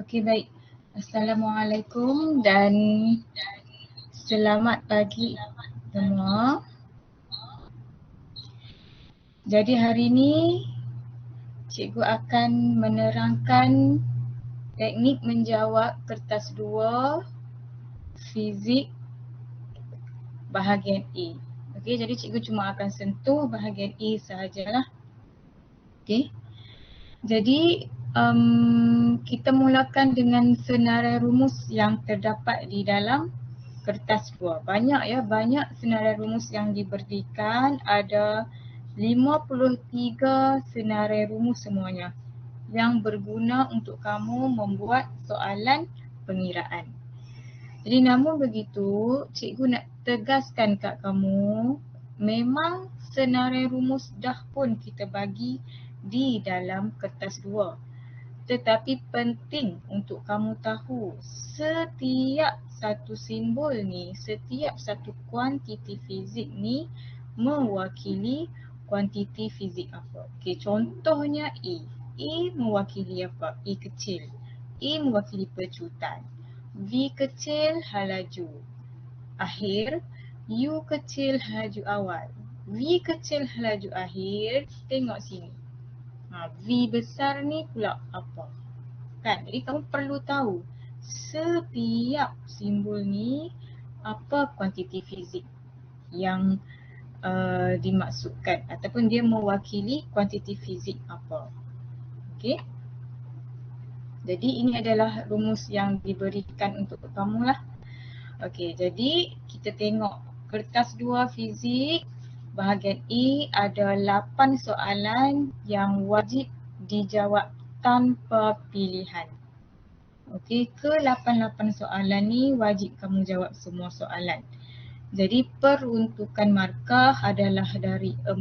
Okey, baik. Assalamualaikum dan selamat pagi semua. Jadi hari ini cikgu akan menerangkan teknik menjawab kertas 2 fizik bahagian A. Okey, jadi cikgu cuma akan sentuh bahagian A sahajalah. Okey. Jadi kita mulakan dengan senarai rumus yang terdapat di dalam kertas 2. Banyak senarai rumus yang diberikan. Ada 53 senarai rumus semuanya yang berguna untuk kamu membuat soalan pengiraan. Jadi namun begitu, cikgu nak tegaskan kat kamu, memang senarai rumus dah pun kita bagi di dalam kertas 2. Tetapi penting untuk kamu tahu setiap satu simbol ni, setiap satu kuantiti fizik ni mewakili kuantiti fizik apa. Okey, contohnya E. E mewakili apa? E kecil. E mewakili pecutan. V kecil halaju akhir. U kecil halaju awal. V kecil halaju akhir. Tengok sini. V besar ni pula apa? Kan? Jadi kamu perlu tahu setiap simbol ni apa kuantiti fizik yang dimaksudkan ataupun dia mewakili kuantiti fizik apa. Okey. Jadi ini adalah rumus yang diberikan untuk kamu lah. Okey, jadi kita tengok kertas 2 fizik bahagian E ada 8 soalan yang wajib dijawab tanpa pilihan. Okey, ke-8 soalan ni wajib kamu jawab semua soalan. Jadi peruntukan markah adalah dari 4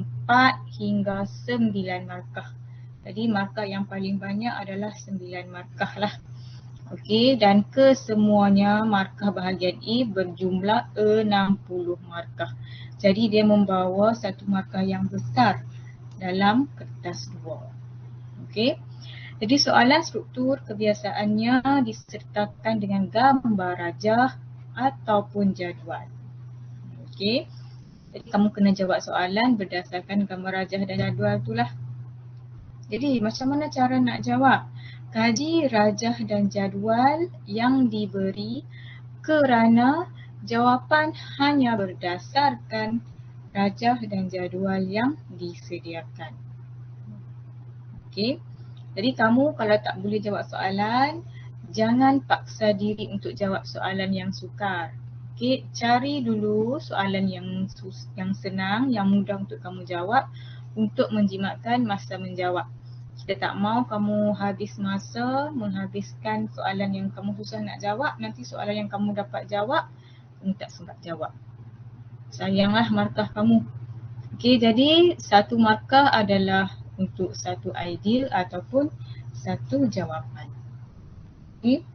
hingga 9 markah. Jadi markah yang paling banyak adalah 9 markah lah. Okey, dan kesemuanya markah bahagian E berjumlah 60 markah. Jadi dia membawa satu markah yang besar dalam kertas 2. Okey. Jadi soalan struktur kebiasaannya disertakan dengan gambar rajah ataupun jadual. Okey. Jadi kamu kena jawab soalan berdasarkan gambar rajah dan jadual itulah. Jadi macam mana cara nak jawab? Kaji rajah dan jadual yang diberi kerana jawapan hanya berdasarkan rajah dan jadual yang disediakan. Okey. Jadi kamu kalau tak boleh jawab soalan, jangan paksa diri untuk jawab soalan yang sukar. Okey, cari dulu soalan yang senang, yang mudah untuk kamu jawab untuk menjimatkan masa menjawab. Kita tak mau kamu habis masa menghabiskan soalan yang kamu susah nak jawab, nanti soalan yang kamu dapat jawab, kamu tak sempat jawab. Sayanglah markah kamu. Okey, jadi satu markah adalah untuk satu ideal ataupun satu jawapan. Okey.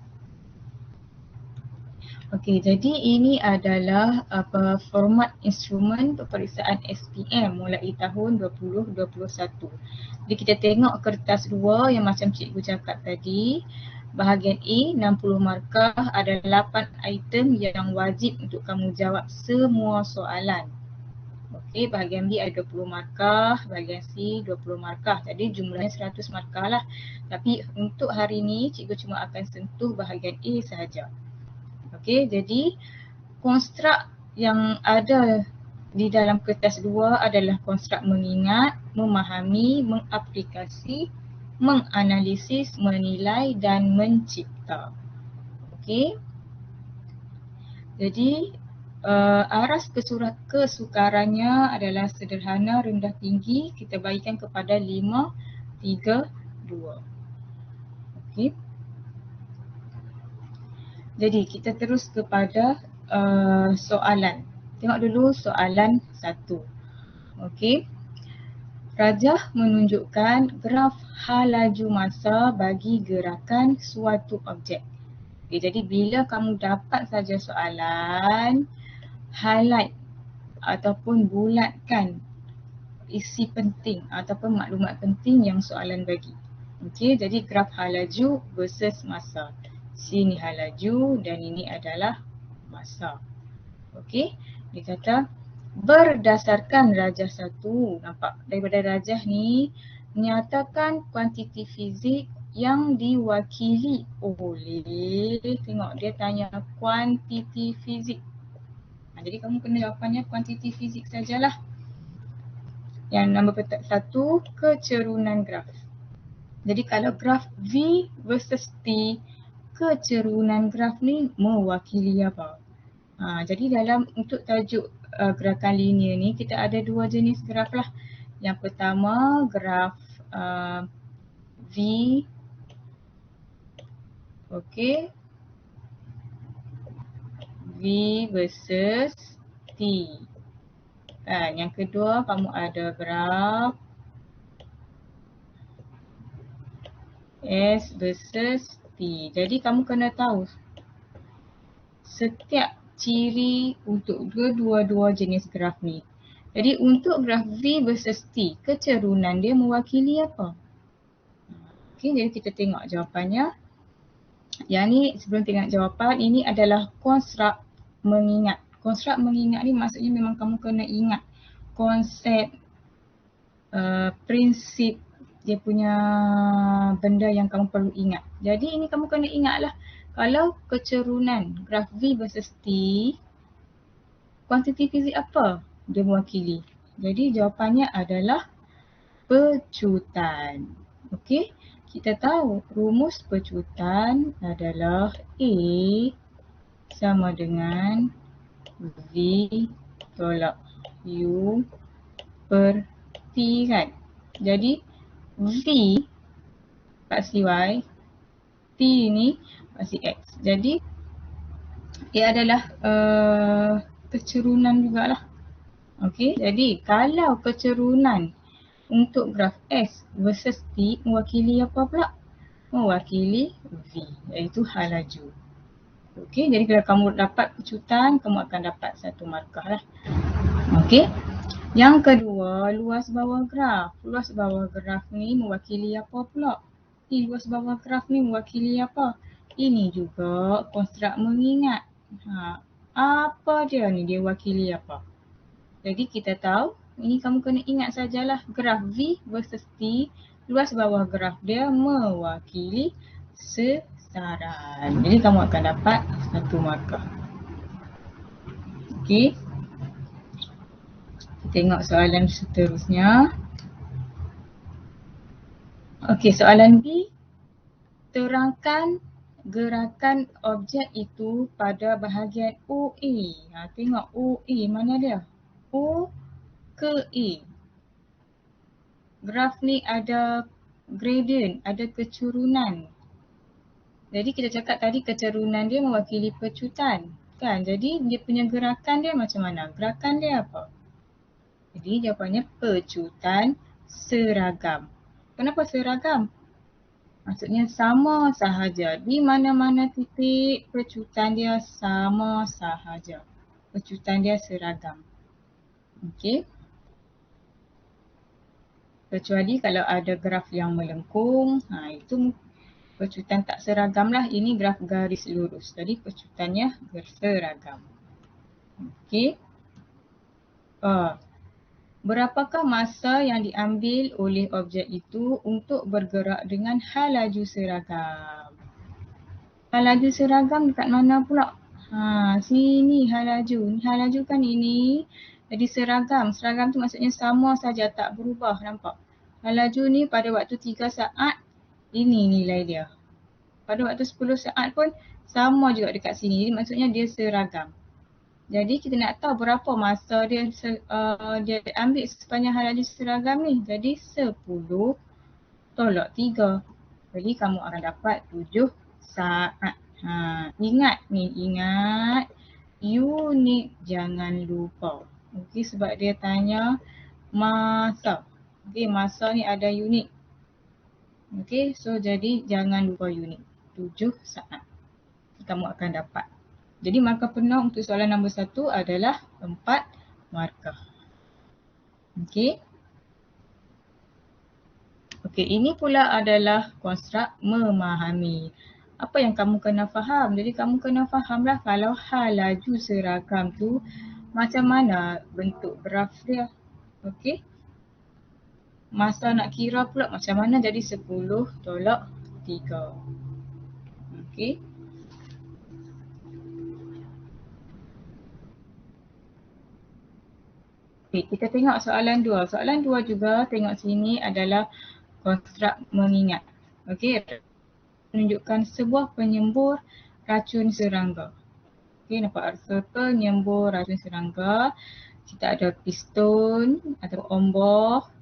Okey, jadi ini adalah format instrumen peperiksaan SPM mulai tahun 2021. Jadi kita tengok kertas 2 yang macam cikgu cakap tadi. Bahagian E 60 markah, ada 8 item yang wajib untuk kamu jawab semua soalan. Okey, bahagian B ada 20 markah, bahagian C 20 markah. Jadi jumlahnya 100 markah lah. Tapi untuk hari ini cikgu cuma akan sentuh bahagian A sahaja. Okey, jadi konstruk yang ada di dalam kertas 2 adalah konstruk mengingat, memahami, mengaplikasi, menganalisis, menilai dan mencipta. Okey. Jadi aras kesukarannya adalah sederhana, rendah, tinggi. Kita bagikan kepada 5, 3, 2. Okey. Jadi kita terus kepada soalan. Tengok dulu soalan 1. Okey. Rajah menunjukkan graf hal laju masa bagi gerakan suatu objek. Okay, jadi bila kamu dapat saja soalan, highlight ataupun bulatkan isi penting ataupun maklumat penting yang soalan bagi. Okey, jadi graf halaju versus masa. Sini halaju dan ini adalah masa. Okey, dia kata berdasarkan rajah 1, nampak daripada rajah ni nyatakan kuantiti fizik yang diwakili oleh, tengok dia tanya kuantiti fizik. Jadi kamu kena jawapannya kuantiti fizik sajalah. Yang nombor 1, kecerunan graf. Jadi kalau graf V versus T, kecerunan graf ni mewakili apa? Jadi untuk tajuk gerakan linear ni kita ada dua jenis graf lah. Yang pertama graf V, okey, V versus T. Yang kedua kamu ada graf S versus T. Jadi kamu kena tahu setiap ciri untuk dua-dua jenis graf ni. Jadi untuk graf V versus T, kecerunan dia mewakili apa? Okey, jadi kita tengok jawapannya. Yang ni sebelum tengok jawapan, ini adalah konstruk mengingat. Konstruk mengingat ni maksudnya memang kamu kena ingat konsep, prinsip dia punya benda yang kamu perlu ingat. Jadi ini kamu kena ingatlah, kalau kecerunan graf V versus T, kuantiti fizik apa dia mewakili? Jadi jawapannya adalah pecutan. Okey, kita tahu rumus pecutan adalah A sama dengan V tolak U per T kan. Jadi V paksi Y, T ni paksi X. Jadi ia adalah kecerunan jugalah. Okey, jadi kalau kecerunan untuk graf S versus T mewakili apa pula? Mewakili V, iaitu halaju. Okey, jadi kalau kamu dapat pecutan, kamu akan dapat 1 markah lah. Okey. Yang kedua, luas bawah graf. Luas bawah graf ni mewakili apa pula? Luas bawah graf ni mewakili apa? Ini juga konstruk mengingat. Apa dia ni? Dia wakili apa? Jadi kita tahu, ini kamu kena ingat sajalah graf V versus T, luas bawah graf dia mewakili sesaran. Jadi kamu akan dapat 1 markah. Okey. Tengok soalan seterusnya. Okey, soalan B. Terangkan gerakan objek itu pada bahagian OA. Tengok OA mana dia? O ke A. Graf ni ada gradient, ada kecerunan. Jadi kita cakap tadi kecerunan dia mewakili pecutan. Kan? Jadi dia punya gerakan dia macam mana? Gerakan dia apa? Jadi jawapannya pecutan seragam. Kenapa seragam? Maksudnya sama sahaja. Di mana-mana titik pecutan dia sama sahaja. Pecutan dia seragam. Okey. Kecuali kalau ada graf yang melengkung, itu pecutan tak seragam lah. Ini graf garis lurus. Jadi pecutannya berseragam. Okey. Berapakah masa yang diambil oleh objek itu untuk bergerak dengan hal laju seragam? Hal laju seragam dekat mana pula? Sini hal laju. Hal laju kan ini. Jadi seragam. Seragam tu maksudnya sama saja, tak berubah, nampak? Hal laju ni pada waktu 3 saat, ini nilai dia. Pada waktu 10 saat pun sama juga dekat sini. Jadi maksudnya dia seragam. Jadi kita nak tahu berapa masa dia ambil sepanjang hal laju seragam ni. Jadi 10 tolak 3. Jadi kamu akan dapat 7 saat. Ingat ni, ingat unit jangan lupa. Okey, sebab dia tanya masa. Okey, masa ni ada unit. Okey, so jadi jangan lupa unit. 7 saat. Kamu akan dapat. Jadi markah penuh untuk soalan nombor 1 adalah 4 markah. Okey. Okey, ini pula adalah konstruk memahami. Apa yang kamu kena faham? Jadi kamu kena fahamlah kalau hal laju seragam tu macam mana bentuk graf dia. Okey. Masa nak kira pula macam mana jadi 10/3. Okey. Okey, kita tengok soalan 2. Soalan 2 juga tengok sini adalah konstruk mengingat. Okey, menunjukkan sebuah penyembur racun serangga. Okey, nampak penyembur racun serangga. Kita ada piston atau ombor.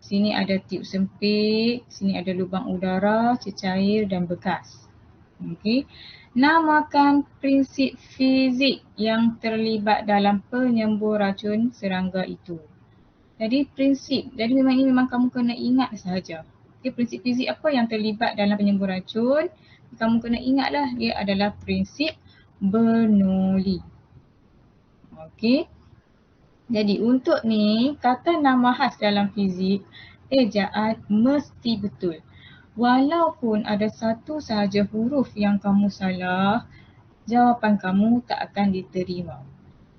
Sini ada tiup sempit, sini ada lubang udara, cecair dan bekas. Okey. Namakan prinsip fizik yang terlibat dalam penyembur racun serangga itu. Jadi prinsip, jadi memang ini memang kamu kena ingat sahaja. Okay, prinsip fizik apa yang terlibat dalam penyembur racun? Kamu kena ingatlah dia adalah prinsip Bernoulli. Okey. Jadi untuk ni kata nama khas dalam fizik, ejaan mesti betul. Walaupun ada satu sahaja huruf yang kamu salah, jawapan kamu tak akan diterima.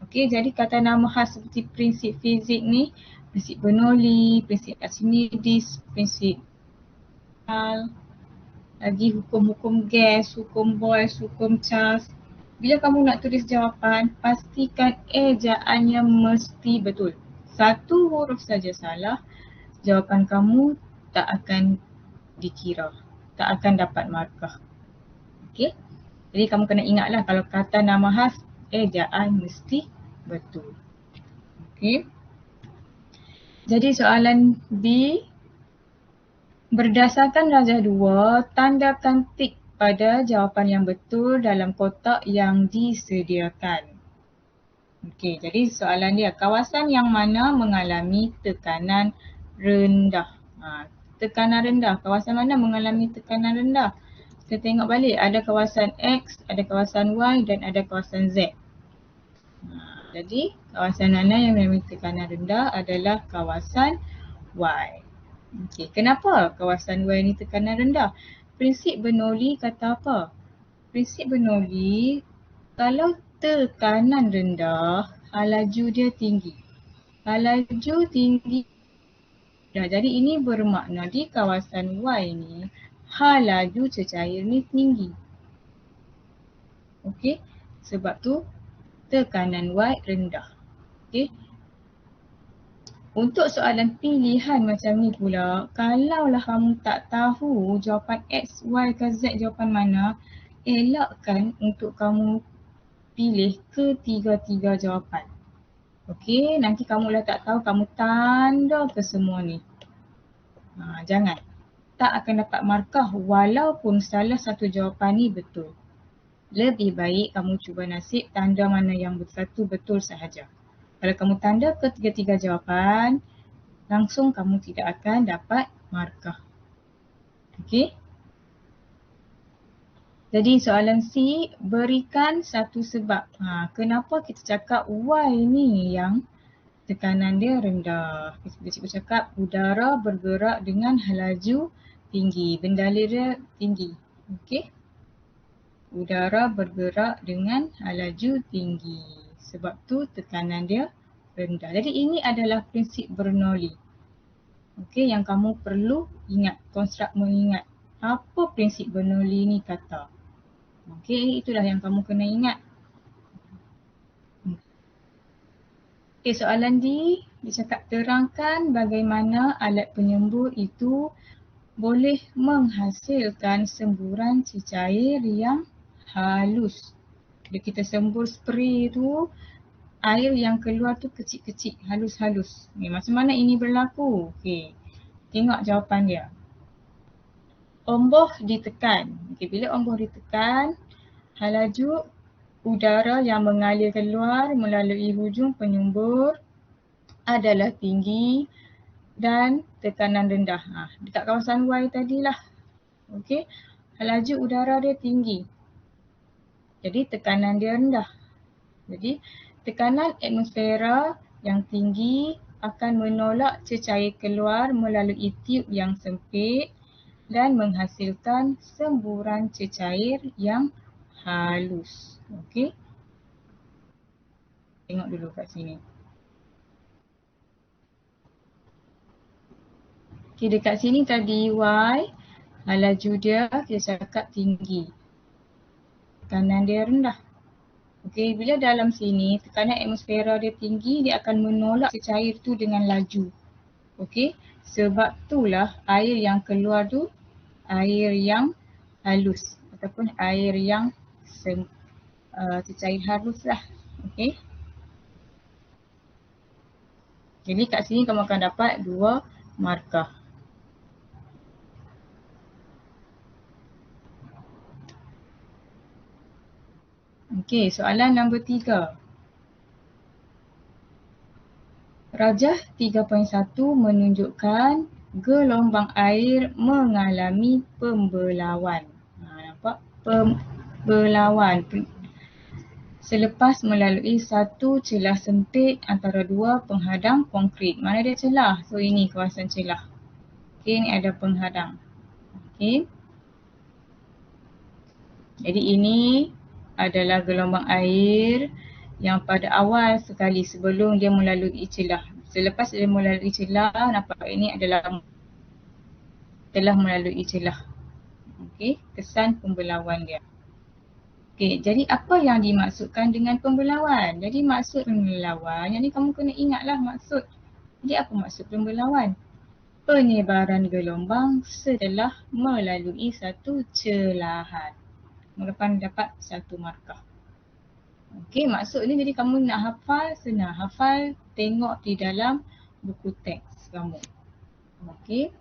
Okey, jadi kata nama khas seperti prinsip fizik ni, prinsip Bernoulli, prinsip Archimedes, prinsip lagi hukum-hukum gas, hukum Boyce, hukum Charles. Bila kamu nak tulis jawapan, pastikan ejaannya mesti betul. Satu huruf saja salah, jawapan kamu tak akan dikira, tak akan dapat markah. Okey? Jadi kamu kena ingatlah kalau kata nama khas, ejaan mesti betul. Okey. Jadi soalan B, berdasarkan rajah 2, tandakan tik pada jawapan yang betul dalam kotak yang disediakan. Okey, jadi soalan dia, kawasan yang mana mengalami tekanan rendah? Tekanan rendah, kawasan mana mengalami tekanan rendah? Kita tengok balik, ada kawasan X, ada kawasan Y dan ada kawasan Z. Jadi kawasan mana yang mengalami tekanan rendah adalah kawasan Y. Okey, kenapa kawasan Y ni tekanan rendah? Prinsip Bernoulli kata apa? Prinsip Bernoulli, kalau tekanan rendah, laju dia tinggi. Laju tinggi. Jadi ini bermakna di kawasan Y ni, laju cecair ni tinggi. Okey, sebab tu tekanan Y rendah. Okey. Untuk soalan pilihan macam ni pula, kalaulah kamu tak tahu jawapan X, Y ke Z jawapan mana, elakkan untuk kamu pilih ketiga-tiga jawapan. Okey, nanti kamu lah tak tahu, kamu tanda ke semua ni. Jangan. Tak akan dapat markah walaupun salah satu jawapan ni betul. Lebih baik kamu cuba nasib tanda mana yang satu betul sahaja. Kalau kamu tanda ketiga-tiga jawapan, langsung kamu tidak akan dapat markah. Okey. Jadi soalan C, berikan satu sebab. Kenapa kita cakap Y ni yang tekanan dia rendah. Cikgu cakap udara bergerak dengan laju tinggi. Bendalur dia tinggi. Okey. Udara bergerak dengan laju tinggi. Sebab tu tekanan dia rendah. Jadi ini adalah prinsip Bernoulli. Okey, yang kamu perlu ingat, konstruk mengingat. Apa prinsip Bernoulli ni kata? Okey, itulah yang kamu kena ingat. Okey, soalan D, dia cakap terangkan bagaimana alat penyembur itu boleh menghasilkan semburan cecair yang halus. Bila kita sembur spray tu, air yang keluar tu kecil-kecil, halus-halus. Macam mana ini berlaku? Okey, tengok jawapan dia. Ombor ditekan. Okey, bila ombor ditekan, laju udara yang mengalir keluar melalui hujung penyembur adalah tinggi dan tekanan rendah. Dekat kawasan Y tadilah. Okey, laju udara dia tinggi. Jadi tekanan dia rendah. Jadi tekanan atmosfera yang tinggi akan menolak cecair keluar melalui tiub yang sempit dan menghasilkan semburan cecair yang halus. Okey. Tengok dulu kat sini. Okey, dekat sini tadi Y, laju dia kita cakap tinggi. Tekanan dia rendah. Okey, bila dalam sini tekanan atmosfera dia tinggi, dia akan menolak cecair tu dengan laju. Okey, sebab itulah air yang keluar tu air yang halus ataupun air yang cecair halus lah. Okey. Jadi kat sini kamu akan dapat 2 markah. Okey, soalan nombor 3. Rajah 3.1 menunjukkan gelombang air mengalami pembelauan. Nampak? Pembelauan. Selepas melalui satu celah sempit antara dua penghadang konkrit. Mana dia celah? So ini kawasan celah. Okey, ini ada penghadang. Okey. Jadi ini adalah gelombang air yang pada awal sekali sebelum dia melalui celah. Selepas dia melalui celah, nampak ini adalah telah melalui celah. Okey, kesan pembelauan dia. Okey, jadi apa yang dimaksudkan dengan pembelauan? Jadi maksud pembelauan, yang ni kamu kena ingatlah maksud. Jadi apa maksud pembelauan? Penyebaran gelombang setelah melalui satu celahan. Melepas dapat 1 markah. Okey, maksud ni jadi kamu nak hafal, senang. Hafal, tengok di dalam buku teks kamu. Okey.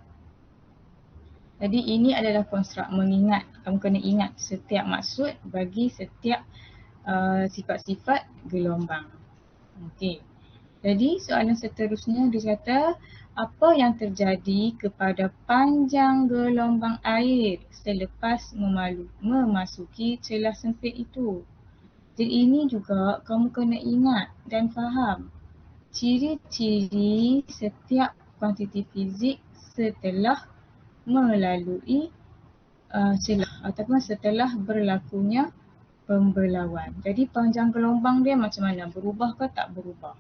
Jadi ini adalah konstruk mengingat. Kamu kena ingat setiap maksud bagi setiap sifat-sifat gelombang. Okey. Jadi soalan seterusnya dia kata, apa yang terjadi kepada panjang gelombang air selepas memasuki celah sempit itu? Jadi ini juga kamu kena ingat dan faham ciri-ciri setiap kuantiti fizik setelah melalui celah ataupun setelah berlakunya pembelauan. Jadi panjang gelombang dia macam mana? Berubah ke tak berubah?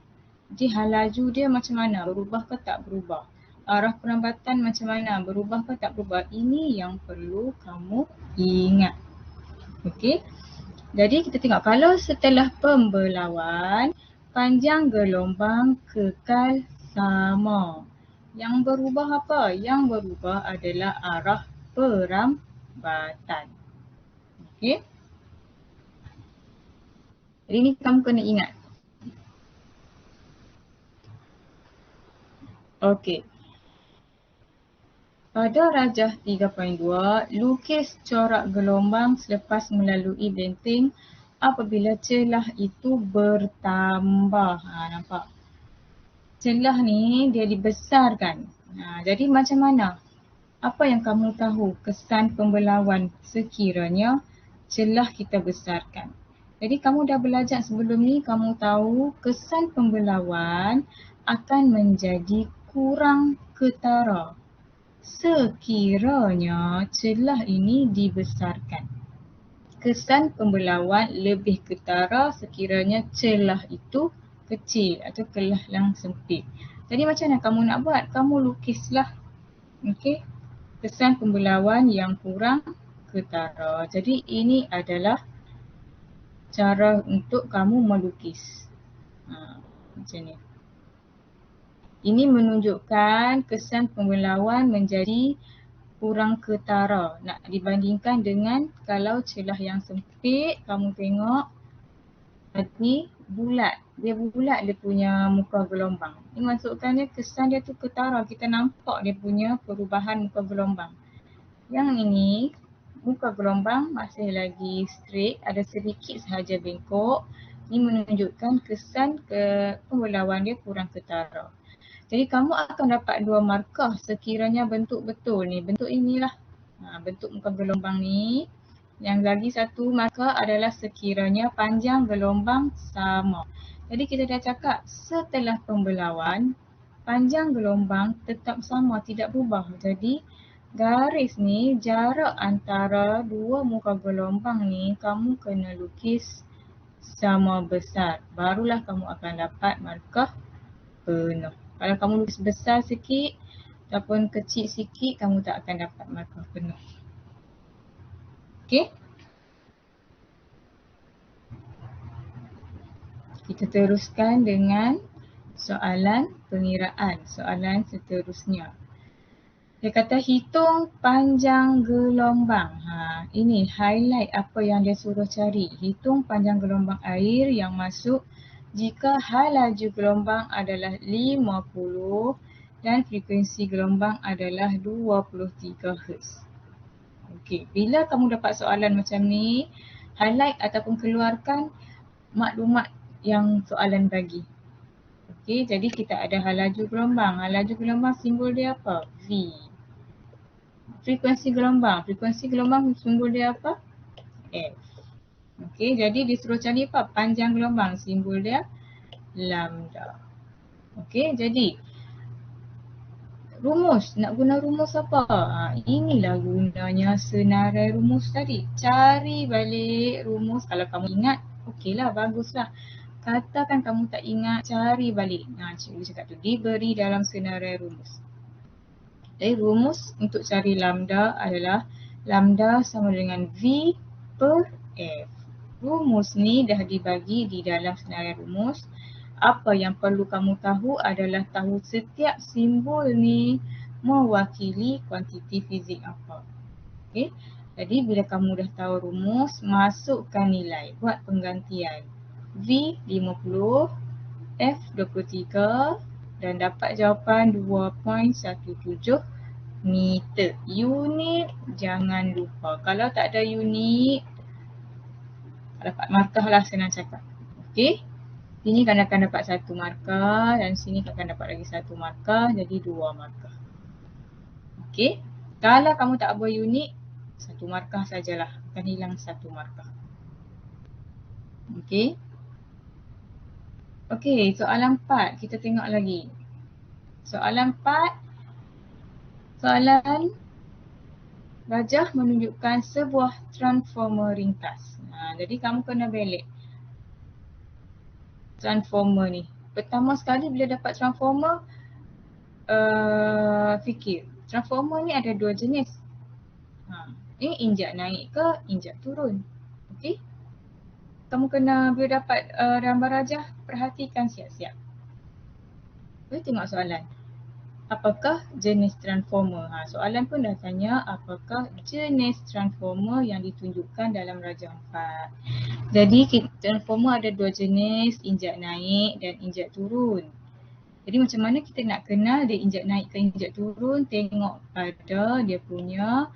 Jadi hal laju dia macam mana? Berubah ke tak berubah? Arah perambatan macam mana? Berubah ke tak berubah? Ini yang perlu kamu ingat. Okey. Jadi kita tengok kalau setelah pembelauan, panjang gelombang kekal sama. Yang berubah apa? Yang berubah adalah arah perambatan. Okey. Jadi ni kamu kena ingat. Okey. Pada rajah 3.2, lukis corak gelombang selepas melalui benteng apabila celah itu bertambah. Nampak? Celah ni dia dibesarkan. Jadi macam mana? Apa yang kamu tahu kesan pembelauan sekiranya celah kita besarkan? Jadi kamu dah belajar sebelum ni, kamu tahu kesan pembelauan akan menjadi kurang ketara sekiranya celah ini dibesarkan. Kesan pembelauan lebih ketara sekiranya celah itu kecil atau celah yang sempit. Jadi macam mana kamu nak buat? Kamu lukislah. Okey. Kesan pembelauan yang kurang ketara. Jadi ini adalah cara untuk kamu melukis. Macam ni. Ini menunjukkan kesan pembelauan menjadi kurang ketara. Nak dibandingkan dengan kalau celah yang sempit, kamu tengok tadi bulat. Dia bulat dia punya muka gelombang. Ini maksudkannya kesan dia tu ketara. Kita nampak dia punya perubahan muka gelombang. Yang ini muka gelombang masih lagi straight, ada sedikit sahaja bengkok. Ini menunjukkan kesan pembelauan dia kurang ketara. Jadi kamu akan dapat 2 markah sekiranya bentuk betul ni. Bentuk inilah. Bentuk muka gelombang ni. Yang lagi 1 markah adalah sekiranya panjang gelombang sama. Jadi kita dah cakap setelah pembelauan, panjang gelombang tetap sama, tidak berubah. Jadi garis ni, jarak antara dua muka gelombang ni kamu kena lukis sama besar. Barulah kamu akan dapat markah penuh. Kalau kamu lukis besar sikit ataupun kecil sikit, kamu tak akan dapat markah penuh. Okey? Kita teruskan dengan soalan pengiraan, soalan seterusnya. Dia kata hitung panjang gelombang. Ini highlight apa yang dia suruh cari. Hitung panjang gelombang air yang masuk jika hal laju gelombang adalah 50 dan frekuensi gelombang adalah 23 Hz. Okey, bila kamu dapat soalan macam ni, highlight ataupun keluarkan maklumat yang soalan bagi. Okey, jadi kita ada hal laju gelombang. Hal laju gelombang simbol dia apa? V. Frekuensi gelombang simbol dia apa? F. Okey, jadi disuruh cari apa? Panjang gelombang, simbol dia lambda. Okey, jadi rumus, nak guna rumus apa? Inilah gunanya senarai rumus tadi. Cari balik rumus. Kalau kamu ingat, okeylah, baguslah. Katakan kamu tak ingat, cari balik. Cikgu cakap tu, diberi dalam senarai rumus. Jadi rumus untuk cari lambda adalah lambda sama dengan V per F. Rumus ni dah dibagi di dalam senarai rumus. Apa yang perlu kamu tahu adalah tahu setiap simbol ni mewakili kuantiti fizik apa. Okay? Jadi bila kamu dah tahu rumus, masukkan nilai, buat penggantian. V 50, F 23 dan dapat jawapan 2.17 meter. Unit jangan lupa. Kalau tak ada unit, dapat markah lah, senang cakap. Okey. Sini akan dapat 1 markah dan sini akan dapat lagi 1 markah, jadi 2 markah. Okey. Kalau kamu tak buat unit, 1 markah sajalah. Akan hilang 1 markah. Okey. Okey, soalan 4 kita tengok lagi. Soalan 4. Soalan gajah menunjukkan sebuah transformer ringkas. Jadi kamu kena belik transformer ni. Pertama sekali bila dapat transformer, fikir. Transformer ni ada 2 jenis. Ini injak naik ke injak turun. Okey. Kamu kena bila dapat gambar rajah, perhatikan siap-siap. Boleh tengok soalan. Apakah jenis transformer? Soalan pun dah tanya apakah jenis transformer yang ditunjukkan dalam rajah 4. Jadi transformer ada 2 jenis, injak naik dan injak turun. Jadi macam mana kita nak kenal dia injak naik ke injak turun? Tengok pada dia punya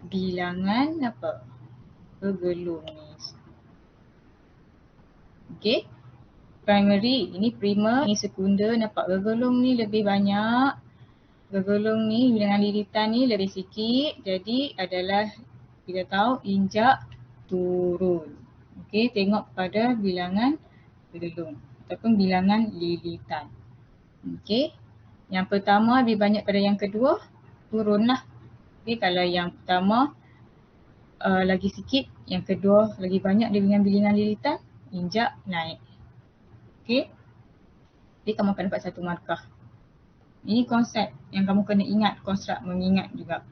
bilangan apa? Bergelung ni. Okey. Primary, ini primer, ini sekunder. Nampak bergelung ni lebih banyak. Bergelung ni bilangan lilitan ni lebih sikit. Jadi adalah kita tahu injak turun. Okey, tengok pada bilangan bergelung ataupun bilangan lilitan. Okey. Yang pertama lebih banyak pada yang kedua, turunlah. Okey, kalau yang pertama lagi sikit, yang kedua lagi banyak dengan bilangan lilitan, injak naik. Okey. Jadi kamu akan dapat 1 markah. Ini konsep yang kamu kena ingat, konstruk mengingat juga.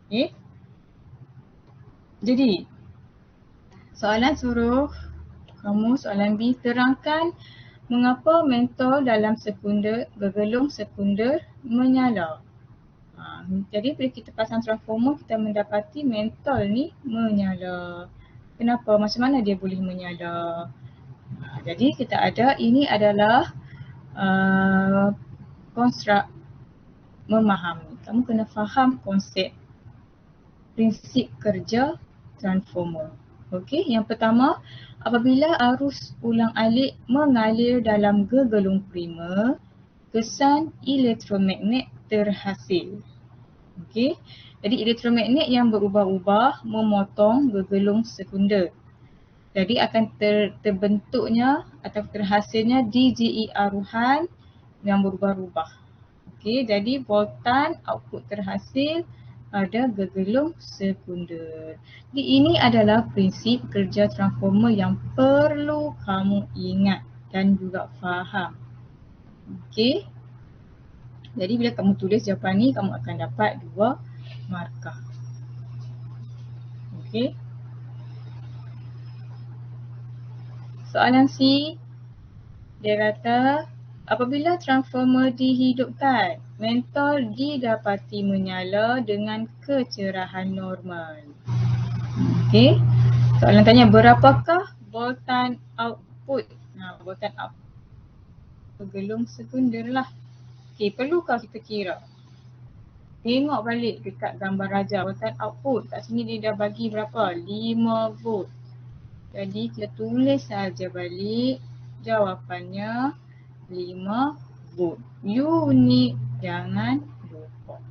Okey. Jadi soalan suruh kamu, soalan B, terangkan mengapa mentol dalam sekunder, bergelung sekunder menyala. Jadi bila kita pasang transformer, kita mendapati mentol ni menyala. Kenapa? Macam mana dia boleh menyala? Jadi kita ada, ini adalah konstruk memahami. Kamu kena faham konsep prinsip kerja transformer. Okey, yang pertama, apabila arus ulang alik mengalir dalam gegelung primer, kesan elektromagnet terhasil. Okey, jadi elektromagnet yang berubah-ubah memotong gegelung sekunder. Jadi akan terbentuknya atau terhasilnya DGE aruhan yang berubah-ubah. Okey, jadi voltan output terhasil pada gegelung sekunder. Jadi ini adalah prinsip kerja transformer yang perlu kamu ingat dan juga faham. Okey. Jadi bila kamu tulis jawapan ni, kamu akan dapat 2 markah. Okey. Soalan C, dia kata apabila transformer dihidupkan, mentol didapati menyala dengan kecerahan normal. Okey. Soalan tanya berapakah voltan output? Voltan output gegelung sekunder lah. Okey, perlukah kita kira? Tengok balik dekat gambar raja voltan output. Kat sini dia dah bagi berapa? 5 volt. Jadi kita tulis saja balik jawapannya 5 volt. Unit jangan lupa.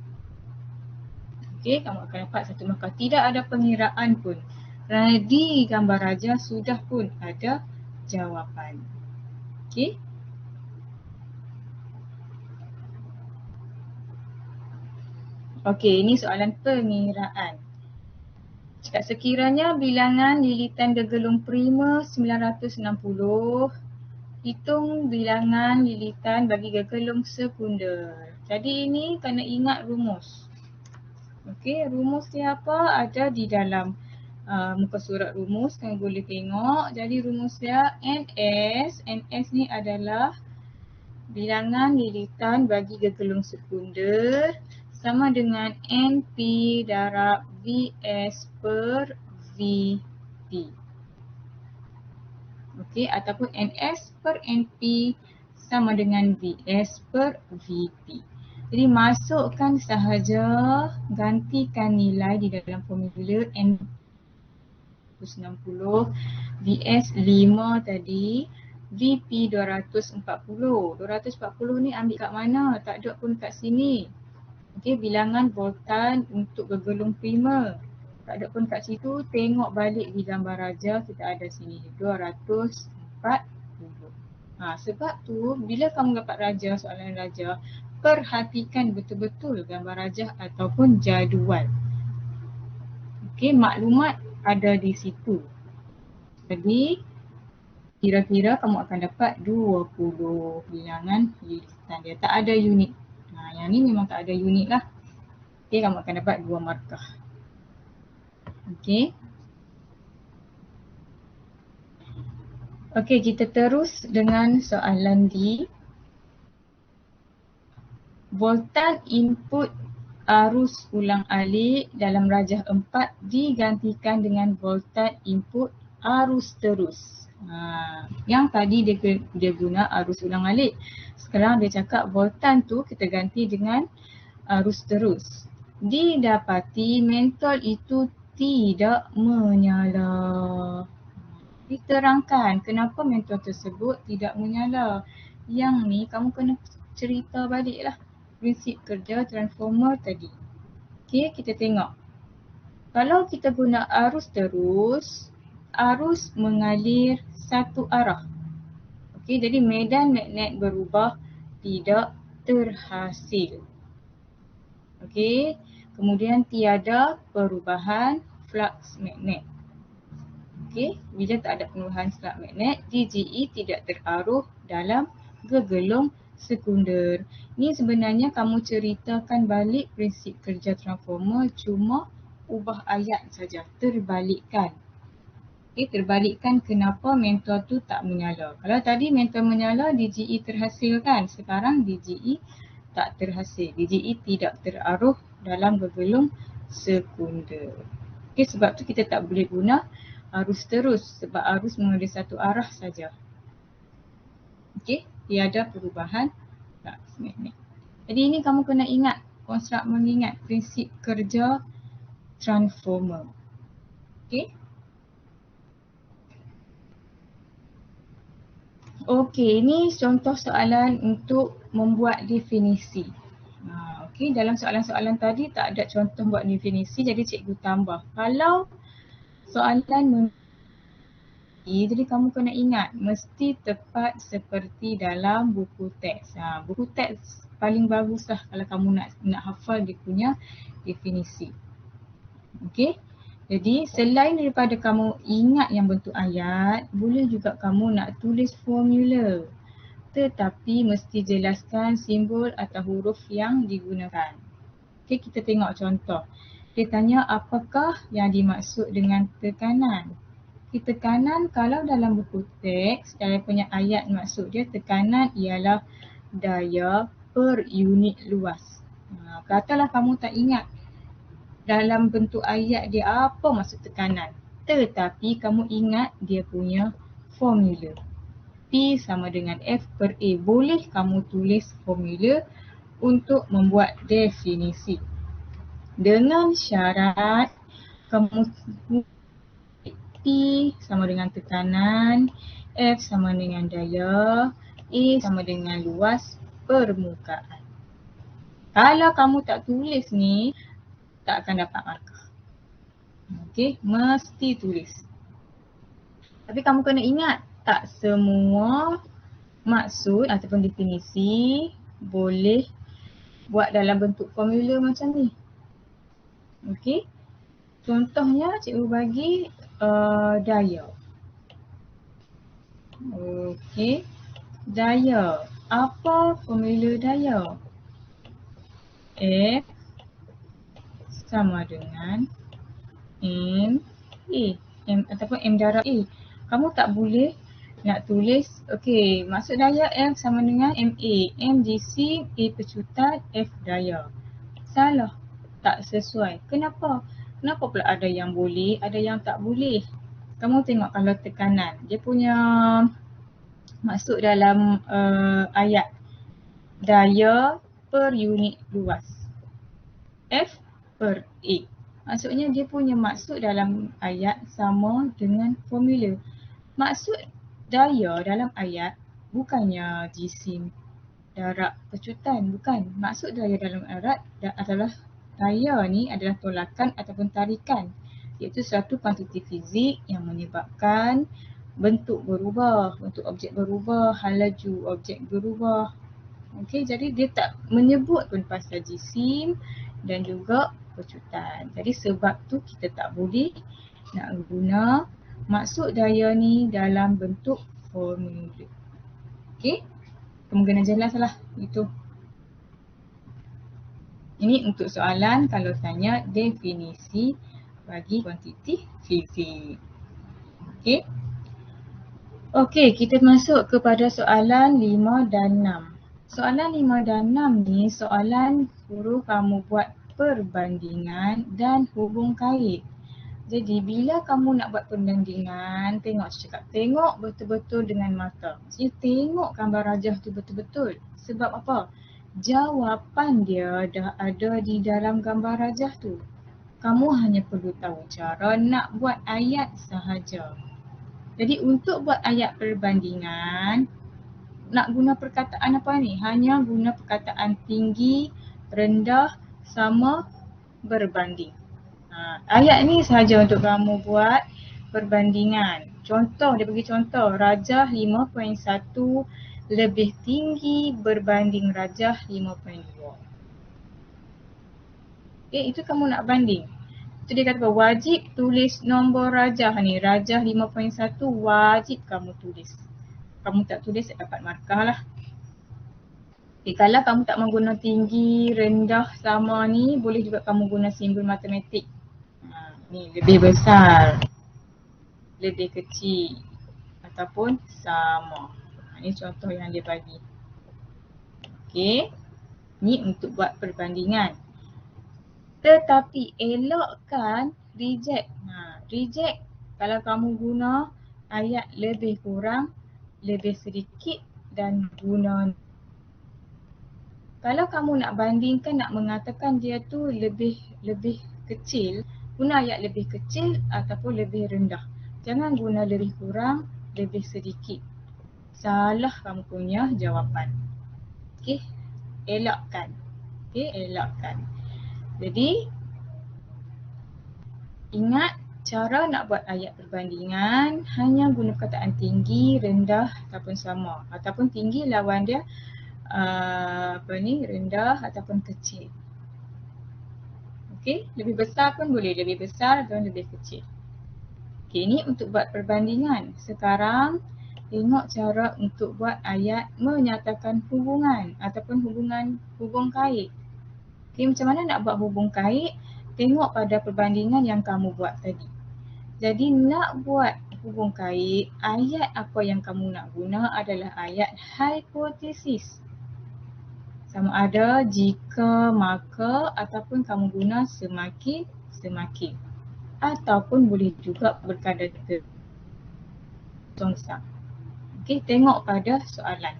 Okey, kamu akan dapat 1 markah. Tidak ada pengiraan pun. Kerana di gambar raja sudah pun ada jawapan. Okey. Okey, ini soalan pengiraan. Cakap sekiranya bilangan lilitan gegelung prima 960, hitung bilangan lilitan bagi gegelung sekunder. Jadi ini kena ingat rumus. Okey, rumus dia apa? Ada di dalam muka surat rumus, kamu boleh tengok. Jadi rumus dia NS. NS ni adalah bilangan lilitan bagi gegelung sekunder sama dengan NP darab VS per VP. Okey, ataupun NS per NP sama dengan VS per VP. Jadi masukkan sahaja, gantikan nilai di dalam formula N 60, VS 5 tadi, VP 240. 240 ni ambil kat mana? Tak ada pun kat sini. Okey, bilangan voltan untuk gegelung prima. Tak ada pun kat situ. Tengok balik di gambar raja, kita ada sini 240. Sebab tu bila kamu dapat raja, soalan raja, perhatikan betul-betul gambar raja ataupun jadual. Okey, maklumat ada di situ. Jadi kira-kira kamu akan dapat 20 bilangan lilitan dia. Tak ada unit. Yang ni memang tak ada unit lah. Okey, kamu akan dapat 2 markah. Okey. Okey, kita terus dengan soalan D. Voltan input arus ulang alik dalam rajah 4 digantikan dengan voltan input arus terus. Yang tadi dia guna arus ulang alik. Sekarang dia cakap voltan tu kita ganti dengan arus terus. Didapati mentol itu tidak menyala. Diterangkan kenapa mentol tersebut tidak menyala. Yang ni kamu kena cerita balik lah prinsip kerja transformer tadi. Okey, kita tengok. Kalau kita guna arus terus, arus mengalir satu arah. Okey, jadi medan magnet berubah, tidak terhasil. Okey, kemudian tiada perubahan flux magnet. Okey, bila tak ada perubahan flux magnet, DGE tidak teraruh dalam gegelung sekunder. Ni sebenarnya kamu ceritakan balik prinsip kerja transformer, cuma ubah ayat saja, terbalikkan. Okey, terbalikkan kenapa mentol tu tak menyala. Kalau tadi mentol menyala, DGE terhasil kan? Sekarang DGE tak terhasil. DGE tidak teraruh dalam gegelung sekunder. Okey, sebab tu kita tak boleh guna arus terus sebab arus mengalir satu arah saja. Okey, tiada perubahan flux magnet. Jadi ini kamu kena ingat, konstruk mengingat prinsip kerja transformer. Okey. Okey, ini contoh soalan untuk membuat definisi. Okey, dalam soalan-soalan tadi tak ada contoh buat definisi, jadi cikgu tambah. Kalau soalan Jadi kamu kena ingat, mesti tepat seperti dalam buku teks. Buku teks paling bagus lah kalau kamu nak hafal dia punya definisi. Okey. Jadi selain daripada kamu ingat yang bentuk ayat, boleh juga kamu nak tulis formula. Tetapi mesti jelaskan simbol atau huruf yang digunakan. Okey, kita tengok contoh. Dia tanya apakah yang dimaksud dengan tekanan. Tekanan kalau dalam buku teks, dalam punya ayat maksud dia tekanan ialah daya per unit luas. Katalah kamu tak ingat dalam bentuk ayat dia apa maksud tekanan. Tetapi kamu ingat dia punya formula. P sama dengan F per A. Boleh kamu tulis formula untuk membuat definisi. Dengan syarat kamu P sama dengan tekanan, F sama dengan daya, A sama dengan luas permukaan. Kalau kamu tak tulis ni, tak akan dapat markah. Okey, mesti tulis. Tapi kamu kena ingat, tak semua maksud ataupun definisi boleh buat dalam bentuk formula macam ni. Okey. Contohnya cikgu bagi daya. Okey. Daya. Apa formula daya? F sama dengan M A. M ataupun M darab A. Kamu tak boleh nak tulis, okey, maksud daya F sama dengan MA. M jisim, A pecutan, F daya. Salah. Tak sesuai. Kenapa? Kenapa pula ada yang boleh, ada yang tak boleh? Kamu tengok kalau tekanan. Dia punya maksud dalam ayat. Daya per unit luas. F per A. Maksudnya dia punya maksud dalam ayat sama dengan formula. Maksud daya dalam ayat bukannya jisim, darab, pecutan. Bukan. Maksud daya dalam ayat adalah daya ni adalah tolakan ataupun tarikan, iaitu suatu kuantiti fizik yang menyebabkan bentuk berubah, bentuk objek berubah, laju objek berubah. Okey, jadi dia tak menyebut pun pasal jisim dan juga pecutan. Jadi sebab tu kita tak boleh nak guna maksud daya ni dalam bentuk formula. Okey, kemungkinan jelas lah itu. Ini untuk soalan kalau tanya definisi bagi kuantiti fizik. Okey. Okey, kita masuk kepada soalan 5 dan 6. Soalan 5 dan 6 ni soalan suruh kamu buat perbandingan dan hubung kait. Jadi bila kamu nak buat perbandingan, tengok cakap, tengok betul-betul dengan mata. Maksudnya tengok gambar rajah tu betul-betul. Sebab apa? Jawapan dia dah ada di dalam gambar rajah tu. Kamu hanya perlu tahu cara nak buat ayat sahaja. Jadi untuk buat ayat perbandingan, nak guna perkataan apa ni? Hanya guna perkataan tinggi, rendah, sama, berbanding. Ayat ni sahaja untuk kamu buat perbandingan. Contoh, dia bagi contoh, rajah 5.1 lebih tinggi berbanding rajah 5.2. Okay, itu kamu nak banding. Itu dia kata wajib tulis nombor rajah ni. Rajah 5.1 wajib kamu tulis. Kamu tak tulis tak dapat markah lah. Okay, kalau kamu tak menggunakan tinggi, rendah, sama ni, boleh juga kamu guna simbol matematik. Ni lebih besar, lebih kecil ataupun sama. Ini contoh yang dia bagi. Okey. Ni untuk buat perbandingan. Tetapi elakkan reject. Reject kalau kamu guna ayat lebih kurang, lebih sedikit dan guna. Kalau kamu nak bandingkan, nak mengatakan dia tu lebih kecil, guna ayat lebih kecil ataupun lebih rendah. Jangan guna lebih kurang, lebih sedikit. Salah kamu punya jawapan. Okey, elakkan. Okey, elakkan. Jadi ingat cara nak buat ayat perbandingan hanya guna perkataan tinggi, rendah ataupun sama. Ataupun tinggi lawan dia rendah ataupun kecil. Okey, lebih besar pun boleh, lebih besar atau lebih kecil. Okey, ini untuk buat perbandingan. Sekarang tengok cara untuk buat ayat menyatakan hubungan ataupun hubung kait. Okey, macam mana nak buat hubung kait? Tengok pada perbandingan yang kamu buat tadi. Jadi nak buat hubung kait, ayat apa yang kamu nak guna adalah ayat hipotesis. Sama ada jika, maka ataupun kamu guna semakin. Ataupun boleh juga berkata besar. Okey, tengok pada soalan.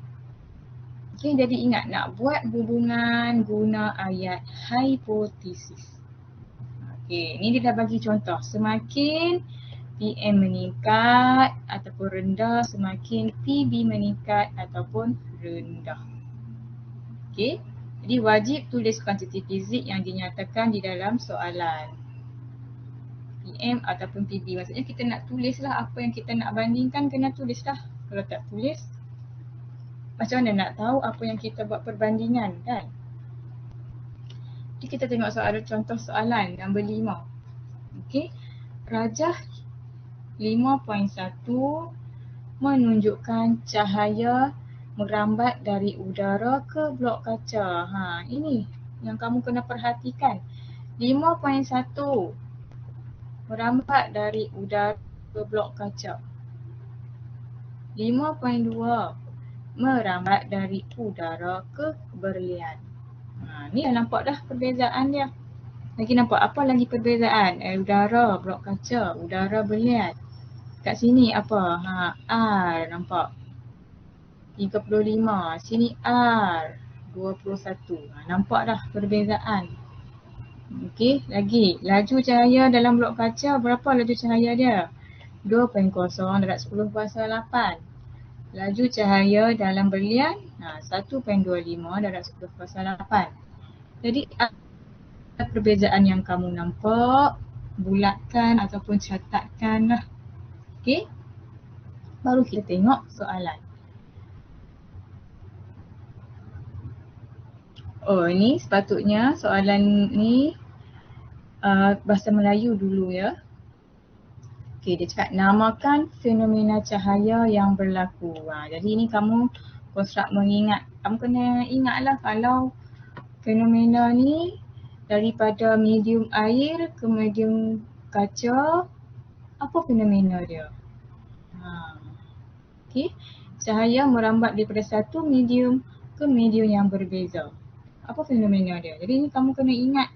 Okey, jadi ingat nak buat hubungan guna ayat hipotesis. Okey, ni dia dah bagi contoh. Semakin PM meningkat ataupun rendah, semakin PB meningkat ataupun rendah. Okey, jadi wajib tulis kuantiti fizik yang dinyatakan di dalam soalan. PM ataupun PB. Maksudnya kita nak tulislah apa yang kita nak bandingkan, kena tulislah. Kalau tak tulis, macam mana nak tahu apa yang kita buat perbandingan, kan? Jadi kita tengok contoh soalan nombor 5. Okey, rajah 5.1 menunjukkan cahaya merambat dari udara ke blok kaca. Ini yang kamu kena perhatikan. 5.1 merambat dari udara ke blok kaca. 5.2 merambat dari udara ke berlian. Ni dah nampak dah perbezaan dia. Lagi nampak apa lagi perbezaan? Udara, blok kaca, udara, berlian. Kat sini apa? R nampak. 35. Sini R 21. Nampak dah perbezaan. Okey, lagi. Laju cahaya dalam blok kaca, berapa laju cahaya dia? 2.0 darab 10 kuasa 8. Laju cahaya dalam berlian, 1.25 darab 10 kuasa 8. Jadi, ada perbezaan yang kamu nampak, bulatkan ataupun catatkan lah. Okey, baru kita tengok soalan. Oh, ini sepatutnya soalan ni bahasa Melayu dulu ya. Okey, dia cakap namakan fenomena cahaya yang berlaku. Jadi ini kamu konstruk mengingat. Kamu kena ingatlah kalau fenomena ni daripada medium air ke medium kaca, apa fenomena dia? Okey, cahaya merambat daripada satu medium ke medium yang berbeza. Apa fenomena dia? Jadi ini kamu kena ingat.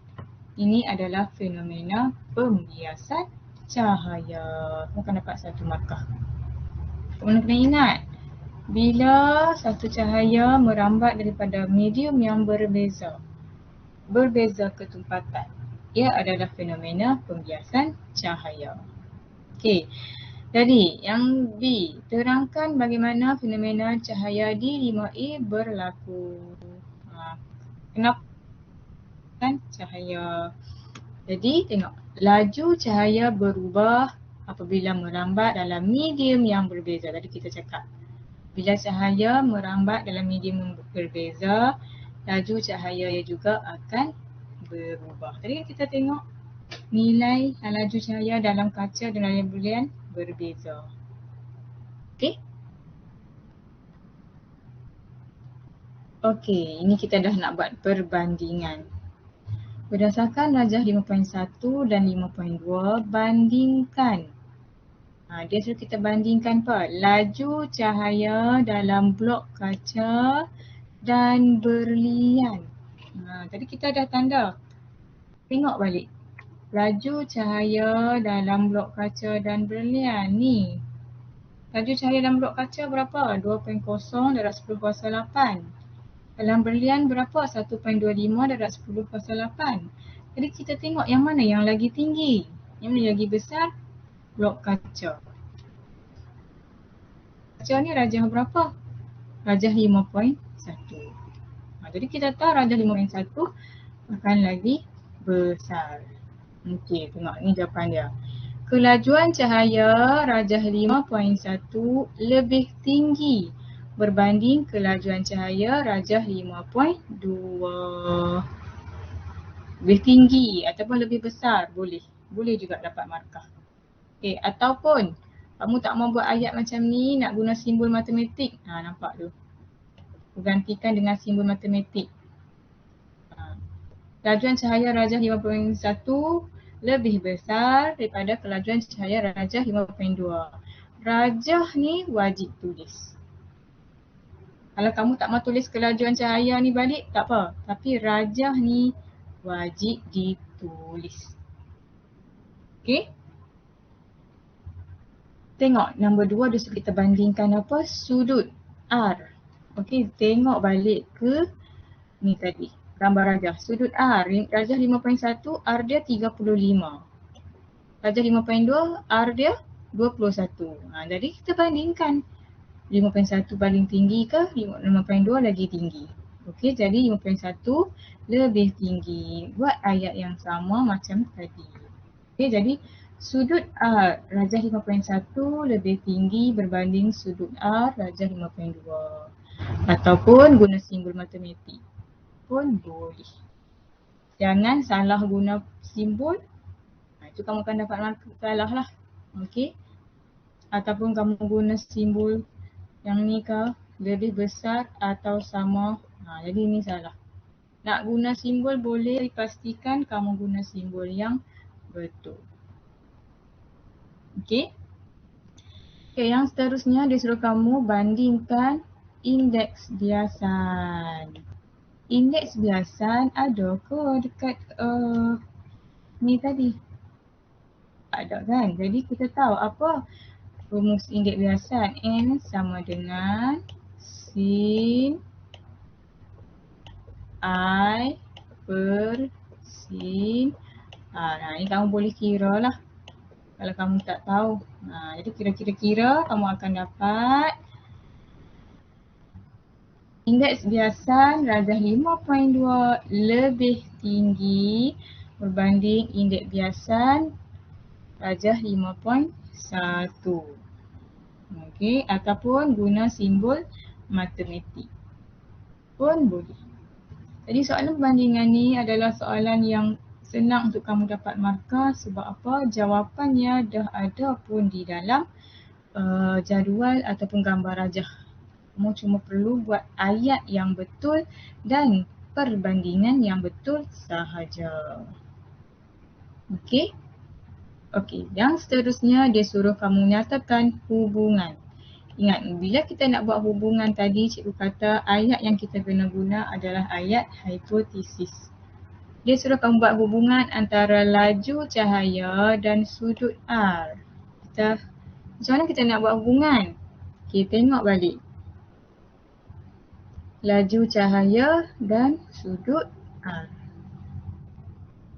Ini adalah fenomena pembiasan cahaya. Kamu akan dapat satu markah. Kamu kena ingat. Bila satu cahaya merambat daripada medium yang berbeza ketempatan, ia adalah fenomena pembiasan cahaya. Okey. Jadi yang B, terangkan bagaimana fenomena cahaya di 5A berlaku. Kenapa kan cahaya? Jadi tengok, laju cahaya berubah apabila merambat dalam medium yang berbeza. Tadi kita cakap, bila cahaya merambat dalam medium yang berbeza, laju cahaya juga akan berubah. Tadi kita tengok nilai laju cahaya dalam kaca dan dalam berlian berbeza. Okey? Okey, ini kita dah nak buat perbandingan. Berdasarkan rajah 5.1 dan 5.2, bandingkan. Dia suruh kita bandingkan apa? Laju cahaya dalam blok kaca dan berlian. Tadi kita dah tanda. Tengok balik. Laju cahaya dalam blok kaca dan berlian ni. Laju cahaya dalam blok kaca berapa? 2.0 darab 10 kuasa 8. Dalam berlian berapa? 1.25 darab 10 kuasa 8. Jadi kita tengok yang mana yang lagi tinggi. Yang mana lagi besar? Blok kaca. Kaca ni rajah berapa? Rajah 5.1. Jadi kita tahu rajah 5.1 akan lagi besar. Okey, tengok ni jawapan dia. Kelajuan cahaya rajah 5.1 lebih tinggi berbanding kelajuan cahaya rajah 5.2. Lebih tinggi ataupun lebih besar boleh. Boleh juga dapat markah. Okay, ataupun kamu tak mau buat ayat macam ni, nak guna simbol matematik. Nampak tu. Gantikan dengan simbol matematik. Kelajuan cahaya rajah 5.1 lebih besar daripada kelajuan cahaya rajah 5.2. Rajah ni wajib tulis. Kalau kamu tak mau tulis kelajuan cahaya ni balik, tak apa. Tapi rajah ni wajib ditulis. Okey? Tengok nombor 2 dia suruh kita bandingkan apa? Sudut R. Okey, tengok balik ke ni tadi. Gambar rajah. Sudut R, rajah 5.1, R dia 35. Rajah 5.2, R dia 21. Jadi kita bandingkan. 5.1 paling tinggi ke 5.2 lagi tinggi. Okey, jadi 5.1 lebih tinggi. Buat ayat yang sama macam tadi. Okey, jadi sudut R rajah 5.1 lebih tinggi berbanding sudut R rajah 5.2. Ataupun guna simbol matematik pun boleh. Jangan salah guna simbol. Itu kamu akan dapat markah salah lah. Okey. Ataupun kamu guna simbol yang ni ke lebih besar atau sama. Jadi ini salah. Nak guna simbol boleh, pastikan kamu guna simbol yang betul. Okey. Okay, yang seterusnya dia suruh kamu bandingkan indeks biasan. Indeks biasan ada ke dekat ni tadi? Ada kan? Jadi kita tahu apa rumus indeks biasan. N sama dengan sin I per sin R. Ini kamu boleh kira lah. Kalau kamu tak tahu. Jadi kira-kira kamu akan dapat indeks biasan rajah 5.2 lebih tinggi berbanding indeks biasan rajah 5.1. Okey, ataupun guna simbol matematik pun boleh. Jadi soalan perbandingan ni adalah soalan yang senang untuk kamu dapat markah sebab apa? Jawapannya dah ada pun di dalam jadual ataupun gambar rajah. Kamu cuma perlu buat ayat yang betul dan perbandingan yang betul sahaja. Okey? Okey, yang seterusnya dia suruh kamu nyatakan hubungan. Ingat, bila kita nak buat hubungan tadi, cikgu kata ayat yang kita kena guna adalah ayat hipotesis. Dia suruh kamu buat hubungan antara laju cahaya dan sudut R. Macam mana kita nak buat hubungan? Okay, tengok balik. Laju cahaya dan sudut R.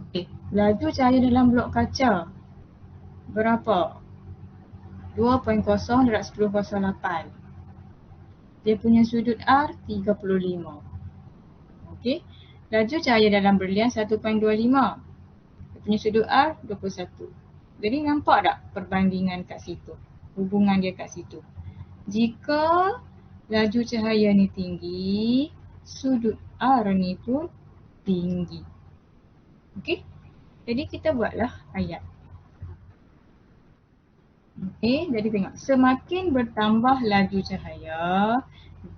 Okay, laju cahaya dalam blok kaca berapa? 2.0/1008. Dia punya sudut R 35. Okey. Laju cahaya dalam berlian 1.25. Dia punya sudut R 21. Jadi nampak tak perbandingan kat situ? Hubungan dia kat situ. Jika laju cahaya ni tinggi, sudut R ni pun tinggi. Okey. Jadi kita buatlah ayat. Okey, jadi tengok. Semakin bertambah laju cahaya,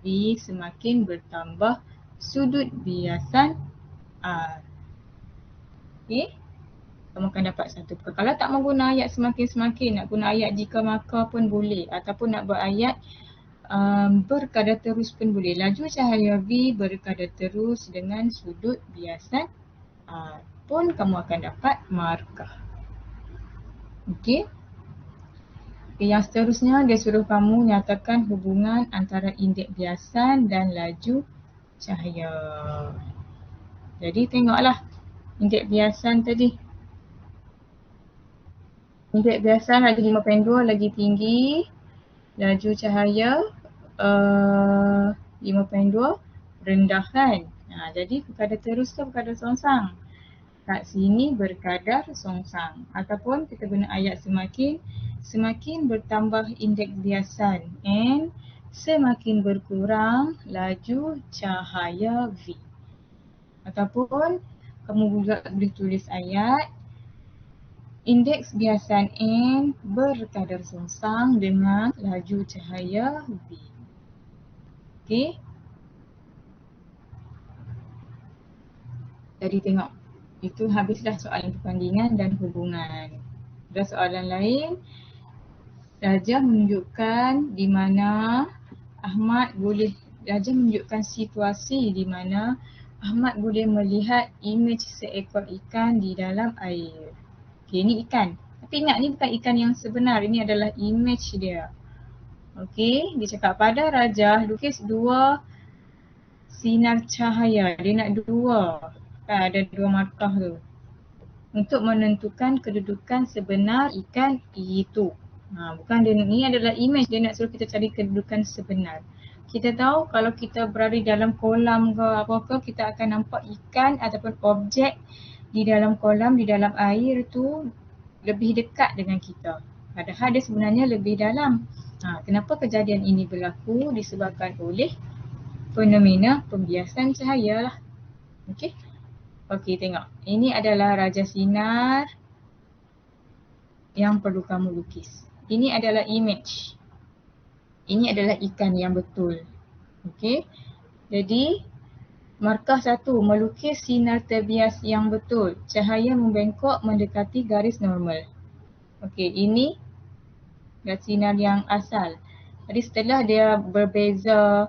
V semakin bertambah sudut biasan R. Okey. Kamu akan dapat satu. Kalau tak mau guna ayat semakin-semakin, nak guna ayat jika maka pun boleh. Ataupun nak buat ayat berkadar terus pun boleh. Laju cahaya V berkadar terus dengan sudut biasan R. Pun kamu akan dapat markah. Okey. Yang seterusnya dia suruh kamu nyatakan hubungan antara indeks biasan dan laju cahaya. Jadi tengoklah indeks biasan tadi. Indeks biasan lagi 5.2 lagi tinggi. Laju cahaya 5.2 rendah kan. Jadi berkadar terus ke berkadar songsang? kat sini berkadar songsang. Ataupun kita guna ayat semakin bertambah indeks biasan N, semakin berkurang laju cahaya V. Ataupun kamu juga boleh tulis ayat indeks biasan N berkadar songsang dengan laju cahaya V. Okey. Jadi tengok, itu habislah soalan perbandingan dan hubungan. Ada soalan lain. Raja menunjukkan di mana Raja menunjukkan situasi di mana Ahmad boleh melihat imej seekor ikan di dalam air. Okey, ini ikan. Tapi ingat, ni bukan ikan yang sebenar. Ini adalah imej dia. Okey, dia cakap pada Raja lukis 2 sinar cahaya. Dia nak 2. Kan ada 2 markah tu. Untuk menentukan kedudukan sebenar ikan itu. Bukan dia, ni adalah imej, dia nak suruh kita cari kedudukan sebenar. Kita tahu kalau kita berada di dalam kolam ke apa-apa, kita akan nampak ikan ataupun objek di dalam kolam, di dalam air tu lebih dekat dengan kita. Padahal dia sebenarnya lebih dalam. Kenapa kejadian ini berlaku? Disebabkan oleh fenomena pembiasan cahaya lah. Okey. Okey, tengok. Ini adalah raja sinar yang perlu kamu lukis. Ini adalah image. Ini adalah ikan yang betul. Okey. Jadi, markah 1, melukis sinar terbias yang betul. Cahaya membengkok mendekati garis normal. Okey, ini sinar yang asal. Jadi setelah dia berbeza